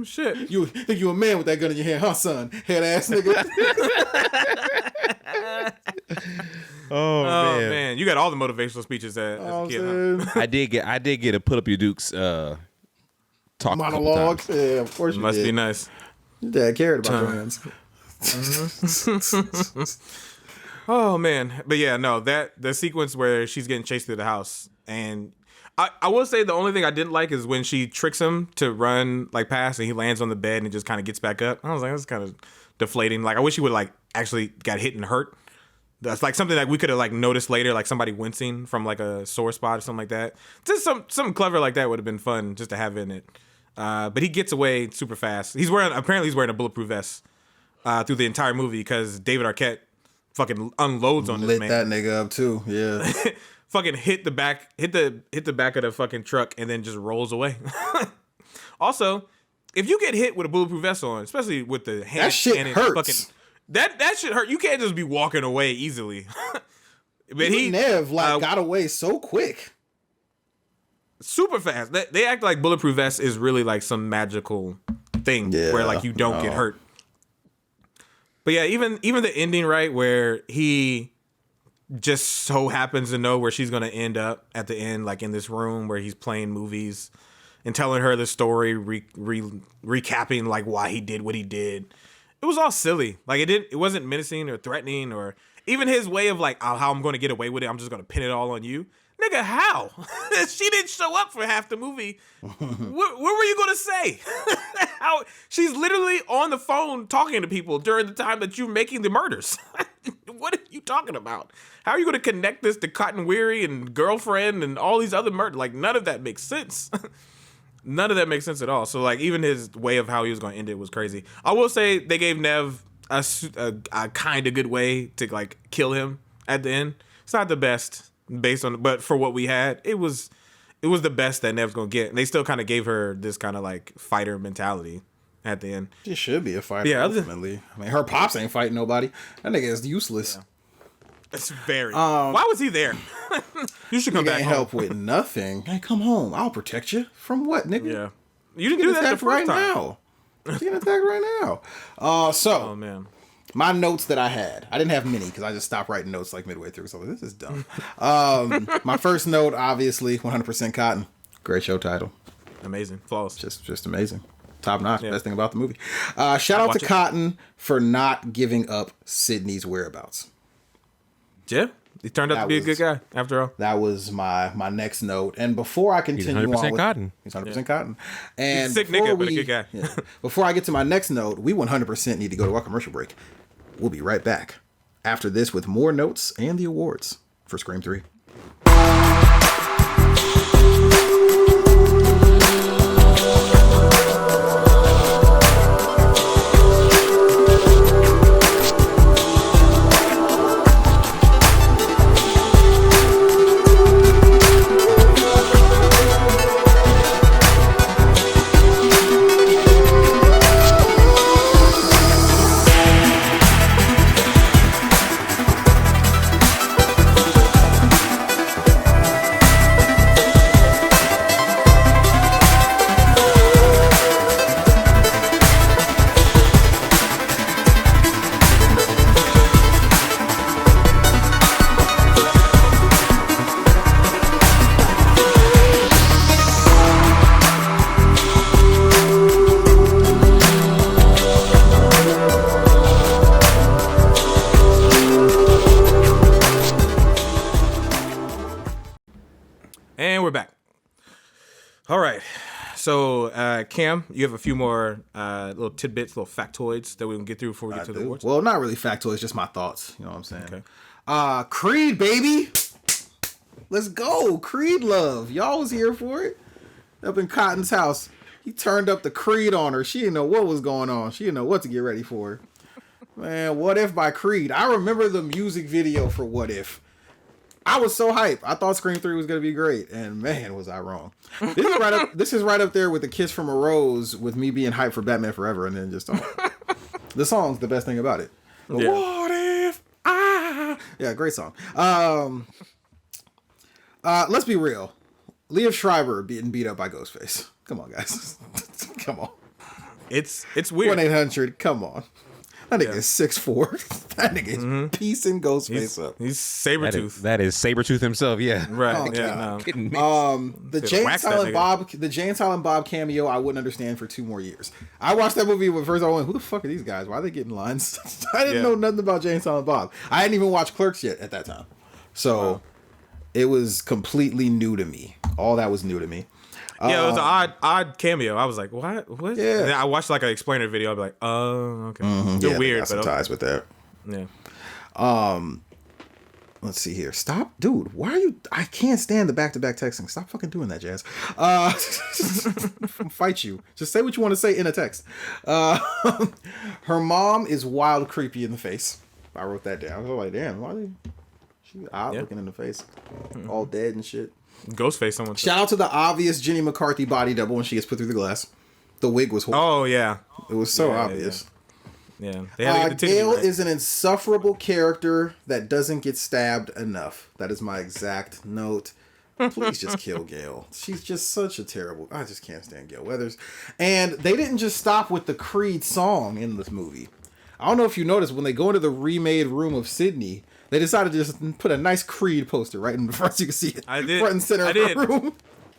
S1: Shit.
S3: You think you a man with that gun in your hand, huh, son? Head ass nigga.
S2: Oh,
S1: Oh man, you got all the motivational speeches as a kid. Huh?
S2: I did get a put up your Dukes talk
S3: Monologue. Yeah, of course you
S1: Must
S3: did.
S1: be nice.
S3: Your dad cared about your hands.
S1: Oh man, but yeah, no, that the sequence where she's getting chased through the house, and I will say the only thing I didn't like is when she tricks him to run like past, and he lands on the bed and just kind of gets back up. I was like, that's kind of deflating. Like I wish he would like actually got hit and hurt. That's like something that we could have like noticed later, like somebody wincing from like a sore spot or something like that. Just something clever like that would have been fun just to have in it. But he gets away super fast. Apparently he's wearing a bulletproof vest through the entire movie because David Arquette fucking unloads on this man.
S3: Lit that nigga up too. Yeah.
S1: Fucking hit the back of the fucking truck and then just rolls away. Also, if you get hit with a bulletproof vest on, especially with the hand,
S3: That shit
S1: and
S3: hurts.
S1: Fucking, that shit hurt. You can't just be walking away easily. But
S3: Neve got away so quick.
S1: Super fast. They act like bulletproof vest is really like some magical thing where like you don't get hurt. But yeah, even the ending, right, where he just so happens to know where she's gonna end up at the end, like in this room where he's playing movies and telling her the story, recapping like why he did what he did. It was all silly. Like it wasn't menacing or threatening, or even his way of like, how I'm gonna get away with it. I'm just gonna pin it all on you. Nigga, how? She didn't show up for half the movie. What were you gonna say? How? She's literally on the phone talking to people during the time that you're making the murders. What are you talking about? How are you gonna connect this to Cotton Weary and Girlfriend and all these other murders? Like none of that makes sense. None of that makes sense at all. So like even his way of how he was gonna end it was crazy. I will say they gave Neve a kind of good way to like kill him at the end. It's not the best. But for what we had, it was the best that Neve's gonna get. And they still kind of gave her this kind of like fighter mentality at the end.
S3: She should be a fighter.
S1: Yeah,
S3: ultimately. I mean, her pops ain't fighting nobody. That nigga is useless.
S1: Yeah. It's very. Why was he there? You should come back.
S3: Can't help with nothing. Hey, come home. I'll protect you from what, nigga?
S1: Yeah, you didn't do that the first
S3: right
S1: time.
S3: now. You getting attacked right now.
S1: Oh man.
S3: My notes that I had, I didn't have many because I just stopped writing notes like midway through. So this is dumb. My first note, obviously, 100% Cotton. Great show title.
S1: Amazing, flawless.
S3: Just amazing. Top notch.
S1: Yeah.
S3: Best thing about the movie. Shout out to Cotton for not giving up Sidney's whereabouts.
S1: Yeah, he turned out to be a good guy after all.
S3: That was my next note. And before I continue,
S2: he's 100% Cotton.
S3: He's 100% Cotton. And
S1: He's a sick nigga, but a good guy.
S3: Before I get to my next note, we 100% need to go to our commercial break. We'll be right back after this with more notes and the awards for Scream 3.
S1: And we're back. All right. So, Cam, you have a few more little tidbits, little factoids that we can get through before we get to the awards.
S3: Well, not really factoids, just my thoughts. You know what I'm saying?
S1: Okay.
S3: Creed, baby. Let's go. Creed love. Y'all was here for it. Up in Cotton's house. He turned up the Creed on her. She didn't know what was going on. She didn't know what to get ready for. Man, What If by Creed. I remember the music video for What If. I was so hyped. I thought Scream 3 was going to be great. And man, was I wrong. This is right up there with The Kiss from a Rose with me being hyped for Batman Forever. And then just, the song's the best thing about it.
S1: Yeah.
S3: What if I... Yeah, great song. Let's be real. Liev Schreiber being beat up by Ghostface. Come on, guys. Come on.
S1: It's weird.
S3: 1-800, come on. That nigga is 6'4". That nigga is piecing Ghostface up.
S1: He's Sabretooth.
S2: That is Sabretooth himself, yeah.
S1: Right.
S3: Oh,
S1: yeah.
S3: God.
S1: No.
S2: Getting mixed.
S3: The
S1: Shit,
S3: Jane
S1: wax that
S3: Silent
S1: nigga.
S3: Bob, the Jane Silent Bob cameo, I wouldn't understand for 2 more years. I watched that movie when first I went, who the fuck are these guys? Why are they getting lines? I didn't
S1: Yeah.
S3: know nothing about Jane Silent Bob. I hadn't even watched Clerks yet at that time, so it was completely new to me. All that was new to me.
S1: Yeah, it was an odd cameo. I was like, what? What?
S3: Yeah.
S1: And then I watched like an explainer video. I'd be like, oh, okay.
S3: Yeah,
S1: They're
S3: they
S1: weird,
S3: got some
S1: but
S3: ties with that.
S1: yeah.
S3: Let's see here. Stop, dude. Why are you? I can't stand the back-to-back texting. Stop fucking doing that, Jazz. Fight you. Just say what you want to say in a text. Her mom is wild creepy in the face. I wrote that down. I was like, damn, why are they? She odd looking in the face, all dead and shit.
S1: Ghostface. Someone.
S3: Shout out to the obvious Jenny McCarthy body double when she gets put through the glass. The wig was horrible.
S1: Oh yeah.
S3: It was so
S1: Yeah,
S3: obvious.
S1: Yeah. They had to get the titty
S3: Gail
S1: right.
S3: is an insufferable character that doesn't get stabbed enough. That is my exact note. Please just kill Gail. She's just such a terrible. I just can't stand Gail Weathers. And they didn't just stop with the Creed song in this movie. I don't know if you noticed when they go into the remade room of Sidney, they decided to just put a nice Creed poster right in the front so you can see it.
S1: I did.
S3: Front and center
S1: I
S3: of the
S1: did.
S3: room.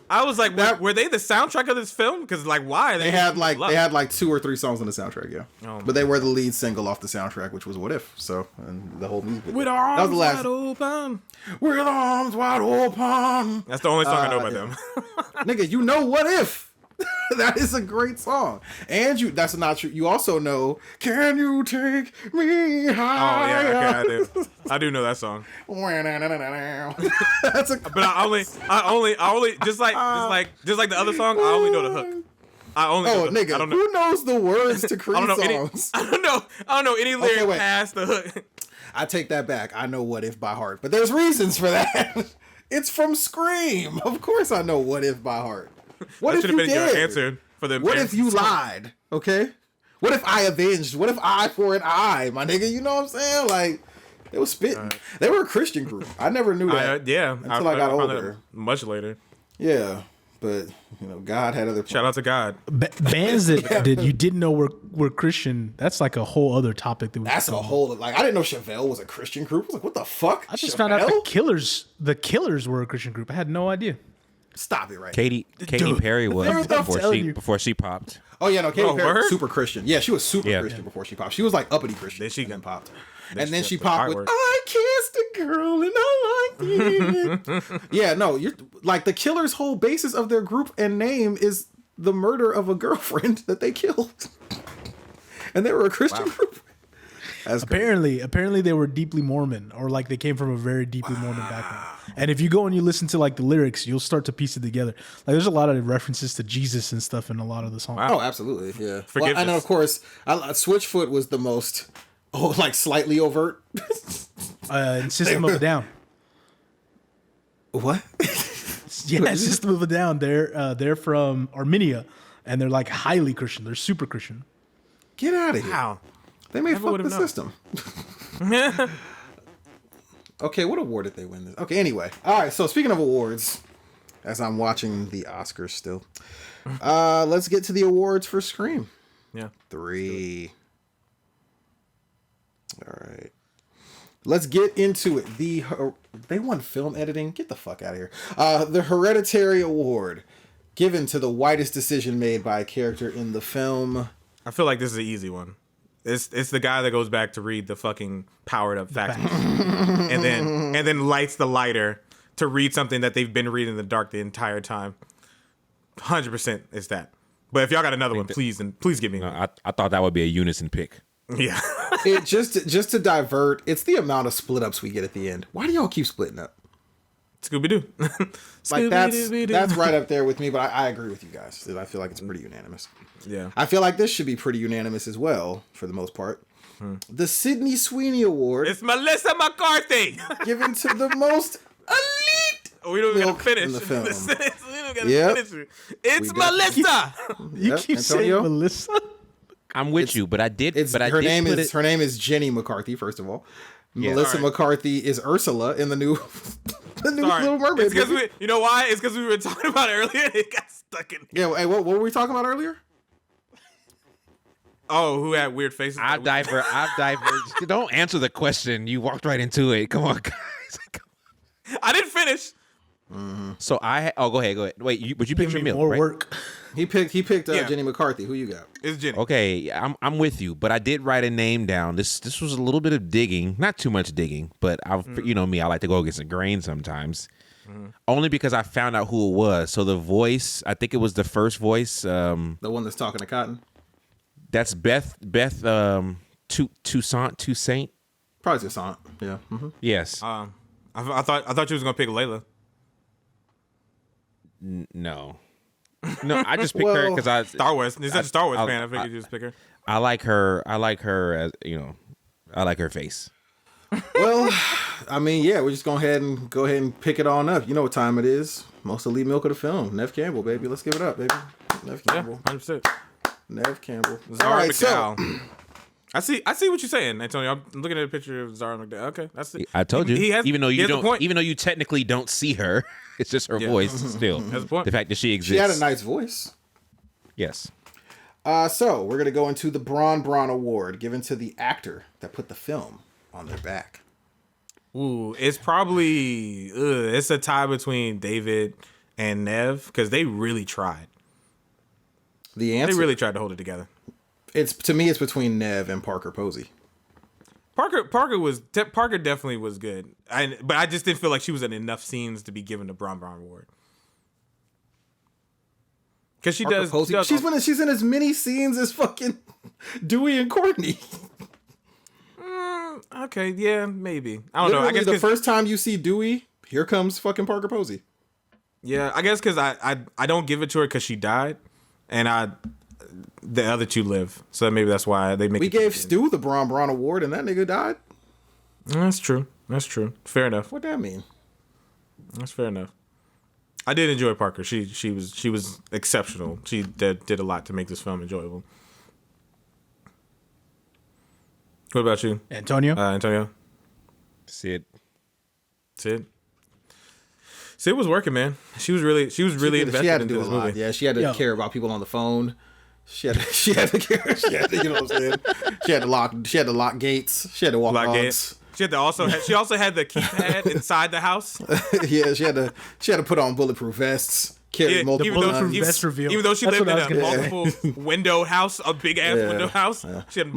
S1: I was like, were they the soundtrack of this film? Because like, why?
S3: They had like 2 or 3 songs on the soundtrack, yeah.
S1: Oh,
S3: but they were the lead single off the soundtrack, which was What If. So, and the whole music video.
S1: With
S3: That
S1: arms
S3: was the last.
S1: wide open.
S3: With arms wide open.
S1: That's the only song I know by them.
S3: Nigga, you know What If? That is a great song. And that's not true. You also know Can You Take Me
S1: Oh
S3: Higher?
S1: yeah, okay, I do know that song.
S3: That's a
S1: But I only just like the other song. I only know the hook. I only know the hook.
S3: nigga,
S1: I don't know.
S3: who knows the words to Creed
S1: I don't know any.
S3: songs?
S1: I don't know any lyric
S3: wait.
S1: past the hook.
S3: I take that back. I know What If by heart, but there's reasons for that. It's from Scream. Of course I know What If by heart. What
S1: That
S3: if
S1: should
S3: you
S1: have been your
S3: did?
S1: answer for the.
S3: What if you lied? Okay. What if I avenged? What if eye for an eye, my nigga? You know what I'm saying? Like, they was spitting. They were a Christian group. I never knew that.
S1: Until
S3: I got
S1: found
S3: older.
S1: that much later.
S3: Yeah, but God had other.
S1: Shout out to God.
S4: Bands that you didn't know were Christian. That's like a whole other topic.
S3: That's a whole like I didn't know Chevelle was a Christian group. I was like, what the fuck?
S4: I just found out the Killers were a Christian group. I had no idea.
S3: Stop it right.
S2: Katy Perry was
S4: I'm telling you.
S2: before she popped.
S3: Oh yeah, no, Katy Perry
S1: word?
S3: super Christian. Yeah, she was super
S2: Yeah.
S3: Christian before she popped. She was like uppity Christian.
S1: Then she
S3: and then popped.
S1: then
S3: And
S1: she
S3: then
S1: got
S3: she
S1: the
S3: popped with
S1: fireworks.
S3: I kissed a girl and I liked it. Yeah, no, you're like the Killers' whole basis of their group and name is the murder of a girlfriend that they killed. And they were a Christian group. That's crazy.
S4: Apparently they were deeply Mormon, or like they came from a very deeply Mormon background. And if you go and you listen to like the lyrics, you'll start to piece it together. Like there's a lot of references to Jesus and stuff in a lot of the songs.
S3: Oh, absolutely. Yeah. Well,
S1: Forgiveness.
S3: and of course, Switchfoot was the most like slightly overt.
S4: And System of a Down.
S3: What?
S4: Yeah, System of a Down. They're from Armenia, and they're like highly Christian. They're super Christian.
S3: Get out of here.
S1: Wow.
S3: They may fuck
S1: would've
S3: the
S1: known.
S3: system. Okay, what award did they win this? Okay, anyway. All right, so speaking of awards, as I'm watching the Oscars still, let's get to the awards for Scream.
S1: Yeah.
S3: 3. All right. Let's get into it. They won film editing. Get the fuck out of here. The Hereditary Award, given to the whitest decision made by a character in the film.
S1: I feel like this is an easy one. It's the guy that goes back to read the fucking powered up facts and then lights the lighter to read something that they've been reading in the dark the entire time. 100% is that. But if y'all got another one, please give me one.
S2: I thought that would be a unison pick.
S1: Yeah.
S3: It just to divert, it's the amount of split ups we get at the end. Why do y'all keep splitting up?
S1: Scooby Doo.
S3: Like that's right up there with me, but I agree with you guys. I feel like it's pretty unanimous.
S1: Yeah.
S3: I feel like this should be pretty unanimous as well, for the most part. The Sydney Sweeney Award,
S1: It's Melissa McCarthy.
S3: given to the most elite.
S1: We don't even
S3: Milk
S1: gotta finish
S3: in the film.
S1: We don't gotta
S3: Yep.
S1: finish. It's
S3: We
S1: Melissa.
S4: You
S3: Yep,
S4: keep saying
S3: Antonio?
S4: Melissa.
S2: I'm with you, but I did.
S3: It's
S2: but I
S3: her
S2: did
S3: name
S2: put
S3: is
S2: it,
S3: her name is Jenny McCarthy. First of all, Melissa
S1: Sorry.
S3: McCarthy is Ursula in the new
S1: Sorry.
S3: Little Mermaid.
S1: It's because
S3: movie.
S1: you know why? It's because we were talking about it earlier. It got stuck in.
S3: Yeah. Hey, what were we talking about earlier?
S1: Oh, who had weird faces?
S2: I've diverged. Don't answer the question. You walked right into it. Come on, guys.
S1: I didn't finish.
S2: So go ahead. Wait, but you picked your meal,
S4: more
S2: right?
S4: work.
S3: He picked
S1: Yeah.
S3: Jenny McCarthy. Who you got?
S1: It's Jenny.
S2: Okay, I'm with you, but I did write a name down. This was a little bit of digging, not too much digging, but you know me, I like to go against the grain sometimes. Only because I found out who it was. So the voice, I think it was the first voice.
S3: The one that's talking to Cotton.
S2: That's Beth Toussaint.
S3: Probably Toussaint. Yeah. Mm-hmm.
S2: Yes.
S1: I thought you was gonna pick Layla.
S2: No, I just picked her because I
S1: Star Wars. You're such a Star Wars fan. I figured you just pick her.
S2: I like her as I like her face.
S3: Well, I mean, yeah, we're just going to go ahead and pick it on up. You know what time it is. Most elite milk of the film. Neve Campbell, baby. Let's give it up, baby. Neve Campbell.
S1: 100%.
S3: Neve Campbell.
S1: Zara
S3: All right,
S1: McDowell. I see what you're saying, Antonio. I'm looking at a picture of Zara McDowell. Okay, that's it.
S2: I told you. Even though you don't,
S1: point.
S2: even though you technically don't see her, it's just her voice. Still,
S1: That's the point.
S2: The fact that she exists.
S3: She had a nice voice.
S2: Yes.
S3: So we're going to go into the Bron Award given to the actor that put the film on their back.
S1: Ooh, it's probably it's a tie between David and Neve because they really tried.
S3: The answer,
S1: They really tried to hold it together.
S3: it's between Neve and Parker Posey.
S1: Parker definitely was good, but I just didn't feel like she was in enough scenes to be given the Bron Award. Because
S3: Parker Posey, she's in as many scenes as fucking Dewey and Courtney.
S1: Okay, yeah, maybe. I don't know. I
S3: Literally,
S1: guess
S3: the first time you see Dewey, here comes fucking Parker Posey.
S1: Yeah, I guess because I don't give it to her because she died, and the other two live, so maybe that's why they make.
S3: We gave Stu the Bron Award, and that nigga died.
S1: That's true. Fair enough.
S3: What that mean?
S1: That's fair enough. I did enjoy Parker. She was exceptional. She did a lot to make this film enjoyable. What about you,
S4: Antonio?
S1: Antonio?
S2: Sid
S1: was working, man. She was really invested
S3: She had to
S1: into
S3: do a
S1: this
S3: lot.
S1: movie.
S3: Yeah, she had to care about people on the phone. She had to care. She had to, you know what I'm saying? She had to lock gates. She had to walk
S1: Lock
S3: dogs.
S1: gates. She also had the keypad inside the house.
S3: Yeah, she had to put on bulletproof vests. Carry multiple
S1: even though
S3: guns.
S4: Vest reveal.
S1: Even though she
S4: That's
S1: lived
S4: what
S1: in
S4: I
S1: a
S4: was gonna
S1: multiple window house, a big ass window house, she had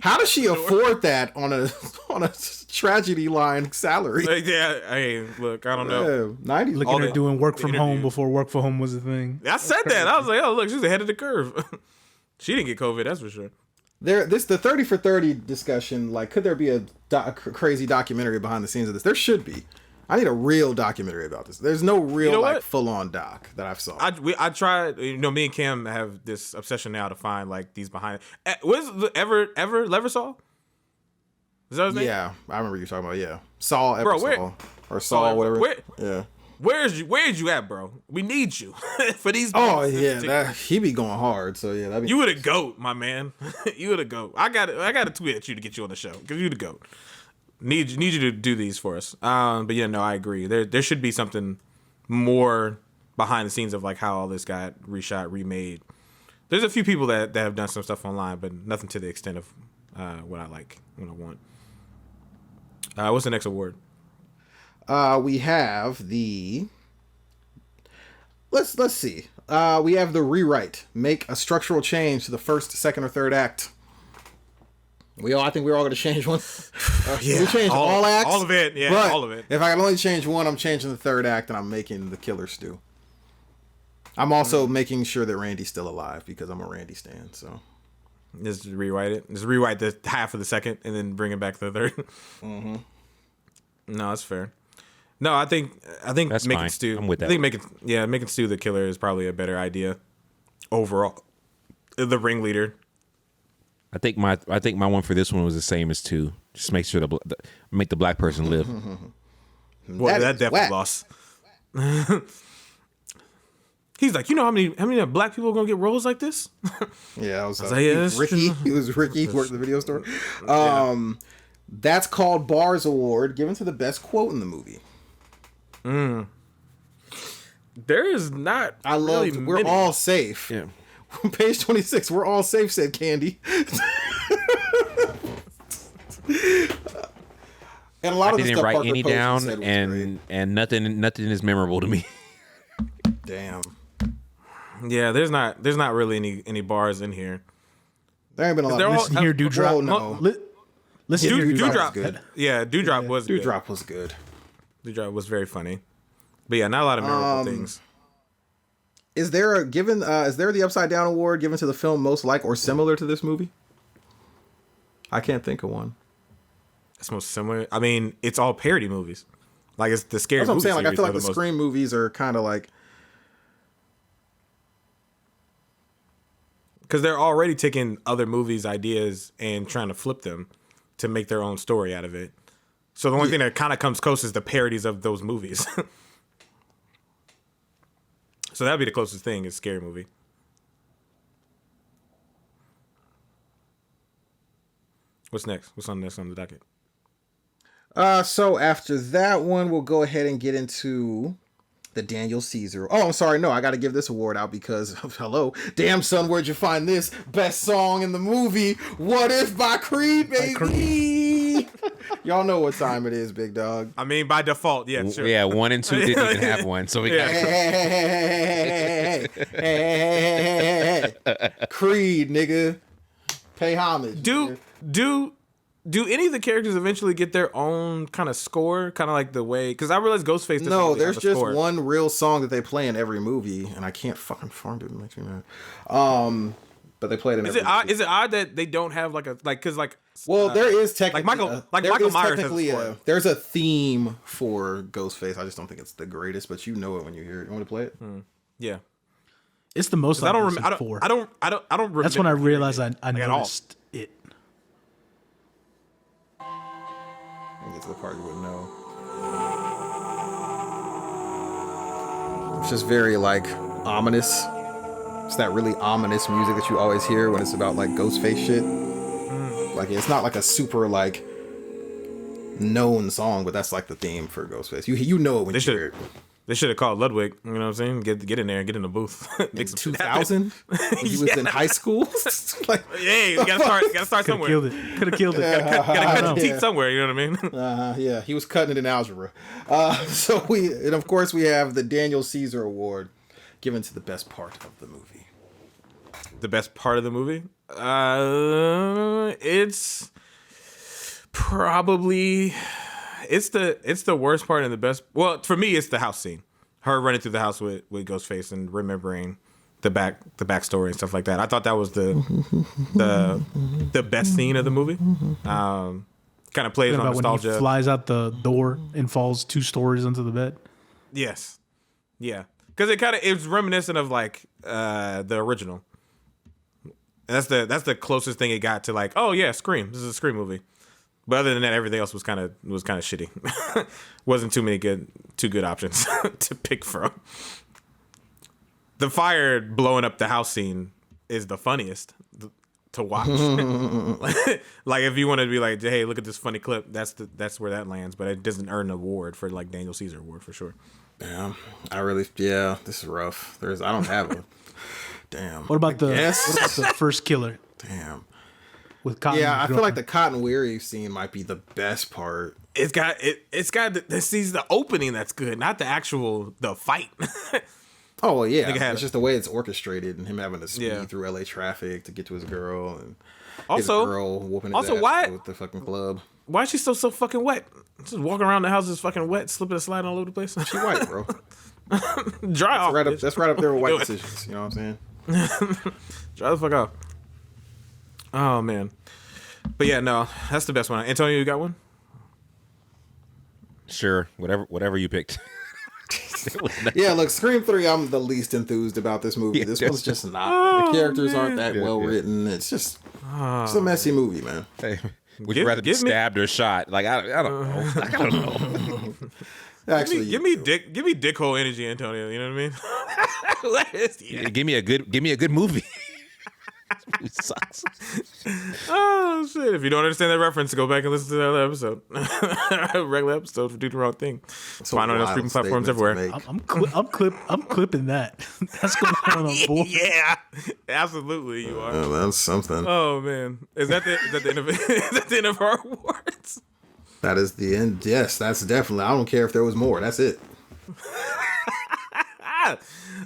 S3: How does she afford that on a tragedy line salary?
S1: Like, yeah, hey, look, I don't know.
S3: Yeah, 90s.
S4: Look
S1: all
S4: at her
S1: the-
S4: doing work
S1: the
S4: from home
S1: interview.
S4: before work from home was a thing.
S1: I said that. I was like, oh, look, she's ahead of the curve. She didn't get COVID, that's for sure.
S3: The 30 for 30 discussion, like, could there be a crazy documentary behind the scenes of this? There should be. I need a real documentary about this. There's no real like full on doc that I've saw.
S1: I tried. Me and Kim have this obsession now to find like these behind. What is the ever Leversaw? Is that his name?
S3: Yeah, I remember you talking about Saul
S1: Bro,
S3: Eversol or Saul whatever. Yeah.
S1: Where's you at, bro? We need you for these.
S3: Oh yeah, he be going hard. So yeah,
S1: you were the GOAT, my man. You were the GOAT. I got to tweet at you to get you on the show because you the GOAT. Need you to do these for us. But yeah, no, I agree. There should be something more behind the scenes of like how all this got reshot, remade. There's a few people that have done some stuff online, but nothing to the extent of what I like, what I want. What's the next award?
S3: We have the. Let's see. We have the rewrite. Make a structural change to the first, second, or third act. I think we're all going to change one.
S1: Yeah,
S3: we changed all acts.
S1: All of it. Yeah,
S3: but
S1: all of it.
S3: If I can only change one, I'm changing the third act, and I'm making the killer stew. I'm also making sure that Randy's still alive because I'm a Randy stan. So
S1: just rewrite it. Just rewrite the half of the second and then bring it back to the third. Mm-hmm. No, that's fair. No, I think
S2: That's
S1: making
S2: fine.
S1: Stu.
S2: I'm with that.
S1: I think making Stu the killer is probably a better idea overall. The ringleader.
S2: I think my one for this one was the same as two. Just make sure make the black person live.
S1: Well, that definitely
S3: whack.
S1: lost. He's like, how many black people are gonna get roles like this?
S3: yeah, I was
S1: like, yeah, that's
S3: Ricky.
S1: true.
S3: He was Ricky. He worked at the video store. That's called Bar's Award, given to the best quote in the movie.
S1: There is not.
S3: I love.
S1: Really
S3: We're
S1: many.
S3: all safe.
S2: Yeah.
S3: Page 26. We're all safe, said Candy. And a lot
S2: I
S3: of the
S2: didn't
S3: stuff
S2: write
S3: Parker
S2: any
S3: Posey
S2: down,
S3: said was
S2: and nothing is memorable to me.
S3: great. Damn.
S1: Yeah, there's not really any bars in here.
S3: There ain't been a lot
S1: They're
S3: of
S1: all-
S4: Listen here, Dewdrop.
S3: Whoa, no.
S4: Listen here,
S3: Dewdrop
S4: Dewdrop.
S3: was good.
S1: Yeah, Dewdrop was good.
S3: Dewdrop was good.
S1: Dewdrop was very funny. But yeah, not a lot of memorable things.
S3: Is there the Upside Down Award given to the film most like or similar to this movie? I can't think of one.
S1: It's most similar. I mean, it's all parody movies. Like it's the scary
S3: That's what I'm
S1: movie
S3: saying. Like I
S1: series
S3: feel
S1: are
S3: like the
S1: most-
S3: Scream movies are kind of like
S1: because they're already taking other movies' ideas and trying to flip them to make their own story out of it. So the only thing that kind of comes close is the parodies of those movies. So that'd be the closest thing is scary movie. What's next? What's on next on the docket?
S3: So after that one, we'll go ahead and get into the Daniel Caesar. Oh, I'm sorry. No, I got to give this award out because, hello. Damn, son, where'd you find this? Best song in the movie. What If by Creed, baby. Y'all know what time it is, big dog.
S1: I mean, by default, yeah, sure.
S2: Yeah, 1 and 2 didn't even have one, so we got
S3: Hey, Creed, nigga. Pay homage.
S1: Do any of the characters eventually get their own kind of score? Kind of like the way, because I realize Ghostface doesn't
S3: No,
S1: really
S3: there's
S1: have a
S3: just
S1: score.
S3: one real song that they play in every movie, and I can't fucking farm it. It makes me mad. But they play it in
S1: Is
S3: every
S1: it odd?
S3: movie.
S1: Is it odd that they don't have like a because like?
S3: Well, there is technically
S1: Michael Myers has a
S3: technically
S1: score.
S3: there's a theme for Ghostface. I just don't think it's the greatest, but you know it when you hear it. You want to play it?
S1: Yeah,
S4: It's the most
S1: I
S4: I've
S1: don't
S4: listened
S1: remember.
S4: for.
S1: I don't.
S4: That's when I
S1: remember
S4: realized
S1: hearing
S4: I
S1: it, like, at all.
S4: noticed it.
S3: Get to the part you wouldn't know. It's just very like ominous. It's that really ominous music that you always hear when it's about like Ghostface shit. Like it's not like a super like known song, but that's like the theme for Ghostface. You know it when
S1: They
S3: you hear
S1: should.
S3: it.
S1: They should have called Ludwig. You know what I'm saying? Get in there, get in the booth. Make some shit happen.
S3: 2000 when he was in high school. Like
S1: Hey, you gotta start
S4: Could have
S1: somewhere.
S4: killed it. Could have killed it.
S1: Gotta cut the
S3: Yeah.
S1: teeth somewhere. You know what I mean?
S3: yeah, he was cutting it in algebra. And of course we have the Daniel Caesar Award given to the best part of the movie.
S1: The best part of the movie? It's probably it's the worst part and the best. Well, for me, it's the house scene. Her running through the house with Ghostface and remembering the backstory and stuff like that. I thought that was the best scene of the movie. Kind of plays on
S4: About when he
S1: nostalgia.
S4: flies out the door and falls 2 stories into the bed.
S1: Yes, yeah, because it's reminiscent of like the original. And that's the closest thing it got to like, oh yeah, Scream. This is a Scream movie. But other than that, everything else was kind of shitty. Wasn't too good options to pick from. The fire blowing up the house scene is the funniest to watch. Like if you want to be like, hey, look at this funny clip, that's where that lands. But it doesn't earn an award for like Daniel Caesar Award for sure.
S3: Yeah, this is rough. I don't have one. Damn.
S4: What about the
S3: Yes.
S4: first killer
S3: Damn.
S4: with Cotton?
S3: Yeah, I feel like the Cotton Weary scene might be the best part.
S1: It's got the opening that's good, not the fight.
S3: Oh well, yeah,
S1: Like it had-
S3: it's just the way it's orchestrated and him having to speed
S1: Yeah.
S3: through LA traffic to get to his girl and
S1: Also-
S3: his girl whooping his
S1: also,
S3: ass
S1: why-
S3: with the fucking club.
S1: Why is she so fucking wet? Just walking around the house is fucking wet, slipping and sliding all over the place.
S3: She white, bro.
S1: Dry off.
S3: Right up,
S1: bitch.
S3: that's right up there with white
S1: Do it.
S3: decisions. You know what I'm saying?
S1: Dry the fuck off. Oh man. But yeah, no, that's the best one. Antonio, you got one?
S2: sure whatever you picked.
S3: Yeah, look, Scream 3, I'm the least enthused about this movie.
S2: Yeah,
S3: This
S2: that's
S3: one's just not. The characters aren't that
S2: Yeah,
S3: well
S2: yeah.
S3: written. It's just it's a messy movie, man.
S2: Hey, would
S1: Give-
S2: you rather be
S1: give me-
S2: stabbed or shot? Like I don't know. Like, I don't know.
S3: Actually,
S1: give me dick hole energy, Antonio. You know what I mean? What is- yeah.
S2: Give me a good movie. It sucks.
S1: Oh shit! If you don't understand that reference, go back and listen to the other episode. Regular episode for Do the Wrong Thing. Find on those streaming platforms everywhere.
S4: I'm clipping that. That's going on board.
S1: Yeah, absolutely, you are.
S3: That's something.
S1: Oh man, is that the end of it? Is that the end of our awards?
S3: That is the end. Yes, that's definitely. I don't care if there was more. That's it.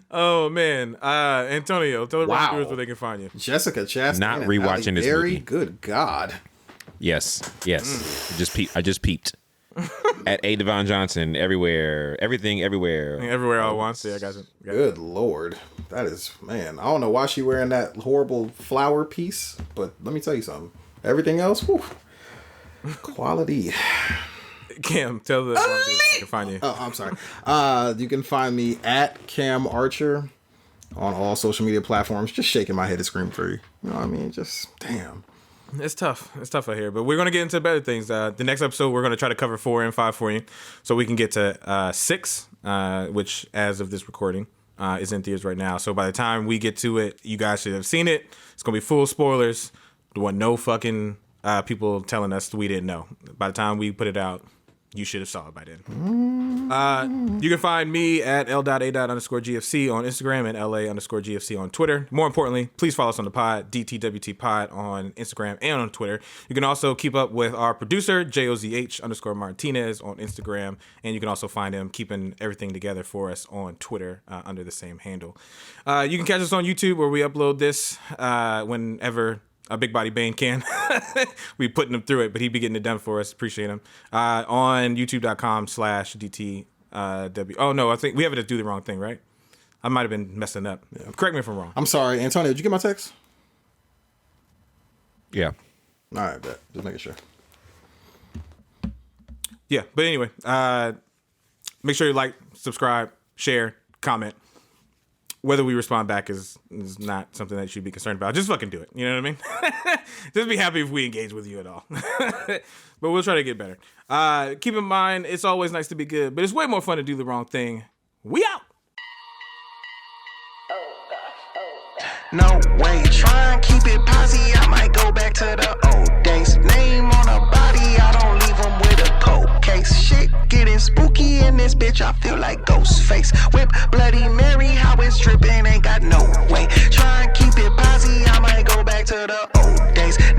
S1: Oh man, Antonio, tell the
S3: Wow.
S1: viewers where they can find you.
S3: Jessica Chastain.
S2: Not
S3: and
S2: rewatching
S3: Halle
S2: this
S3: Berry.
S2: movie.
S3: Good God.
S2: Yes. I just peeped. At A. Devon Johnson everywhere, everything, everywhere.
S1: Everywhere all at once. Yeah, I got it.
S3: Good Lord. That is, man. I don't know why she wearing that horrible flower piece, but let me tell you something. Everything else, whew, quality.
S1: Cam, tell the where they can find you.
S3: Oh, I'm sorry. You can find me at Cam Archer on all social media platforms. Just shaking my head to scream for you. You know what I mean? Just damn.
S1: It's tough. It's tough out here, but we're gonna get into better things. The next episode, we're gonna try to cover 4 and 5 for you, so we can get to 6, which, as of this recording, is in theaters right now. So by the time we get to it, you guys should have seen it. It's gonna be full spoilers. There want no fucking people telling us we didn't know. By the time we put it out, you should have saw it by then. You can find me at L.A._GFC on Instagram and LA_GFC on Twitter. More importantly, please follow us on the pod, DTWT Pod on Instagram and on Twitter. You can also keep up with our producer, JOZH_Martinez on Instagram. And you can also find him keeping everything together for us on Twitter under the same handle. You can catch us on YouTube where we upload this whenever a Big Body Bane can. We putting him through it, but he be getting it done for us. Appreciate him. On youtube.com/DTW. Oh, no, I think we have it as Do the Wrong Thing, right? I might have been messing up. Yeah. Correct me if I'm wrong.
S3: I'm sorry, Antonio. Did you get my text?
S2: Yeah.
S3: All right, bet. Just making sure.
S1: Yeah, but anyway, make sure you like, subscribe, share, comment. Whether we respond back is not something that you should be concerned about. Just fucking do it. You know what I mean? Just be happy if we engage with you at all. But we'll try to get better. Keep in mind, it's always nice to be good, but it's way more fun to do the wrong thing. We out.
S5: No way, try and keep it posse. I might go back to the old days. Name on a body, I don't leave them with a cold case. Shit getting spooky in this bitch, I feel like Ghostface. Whip black.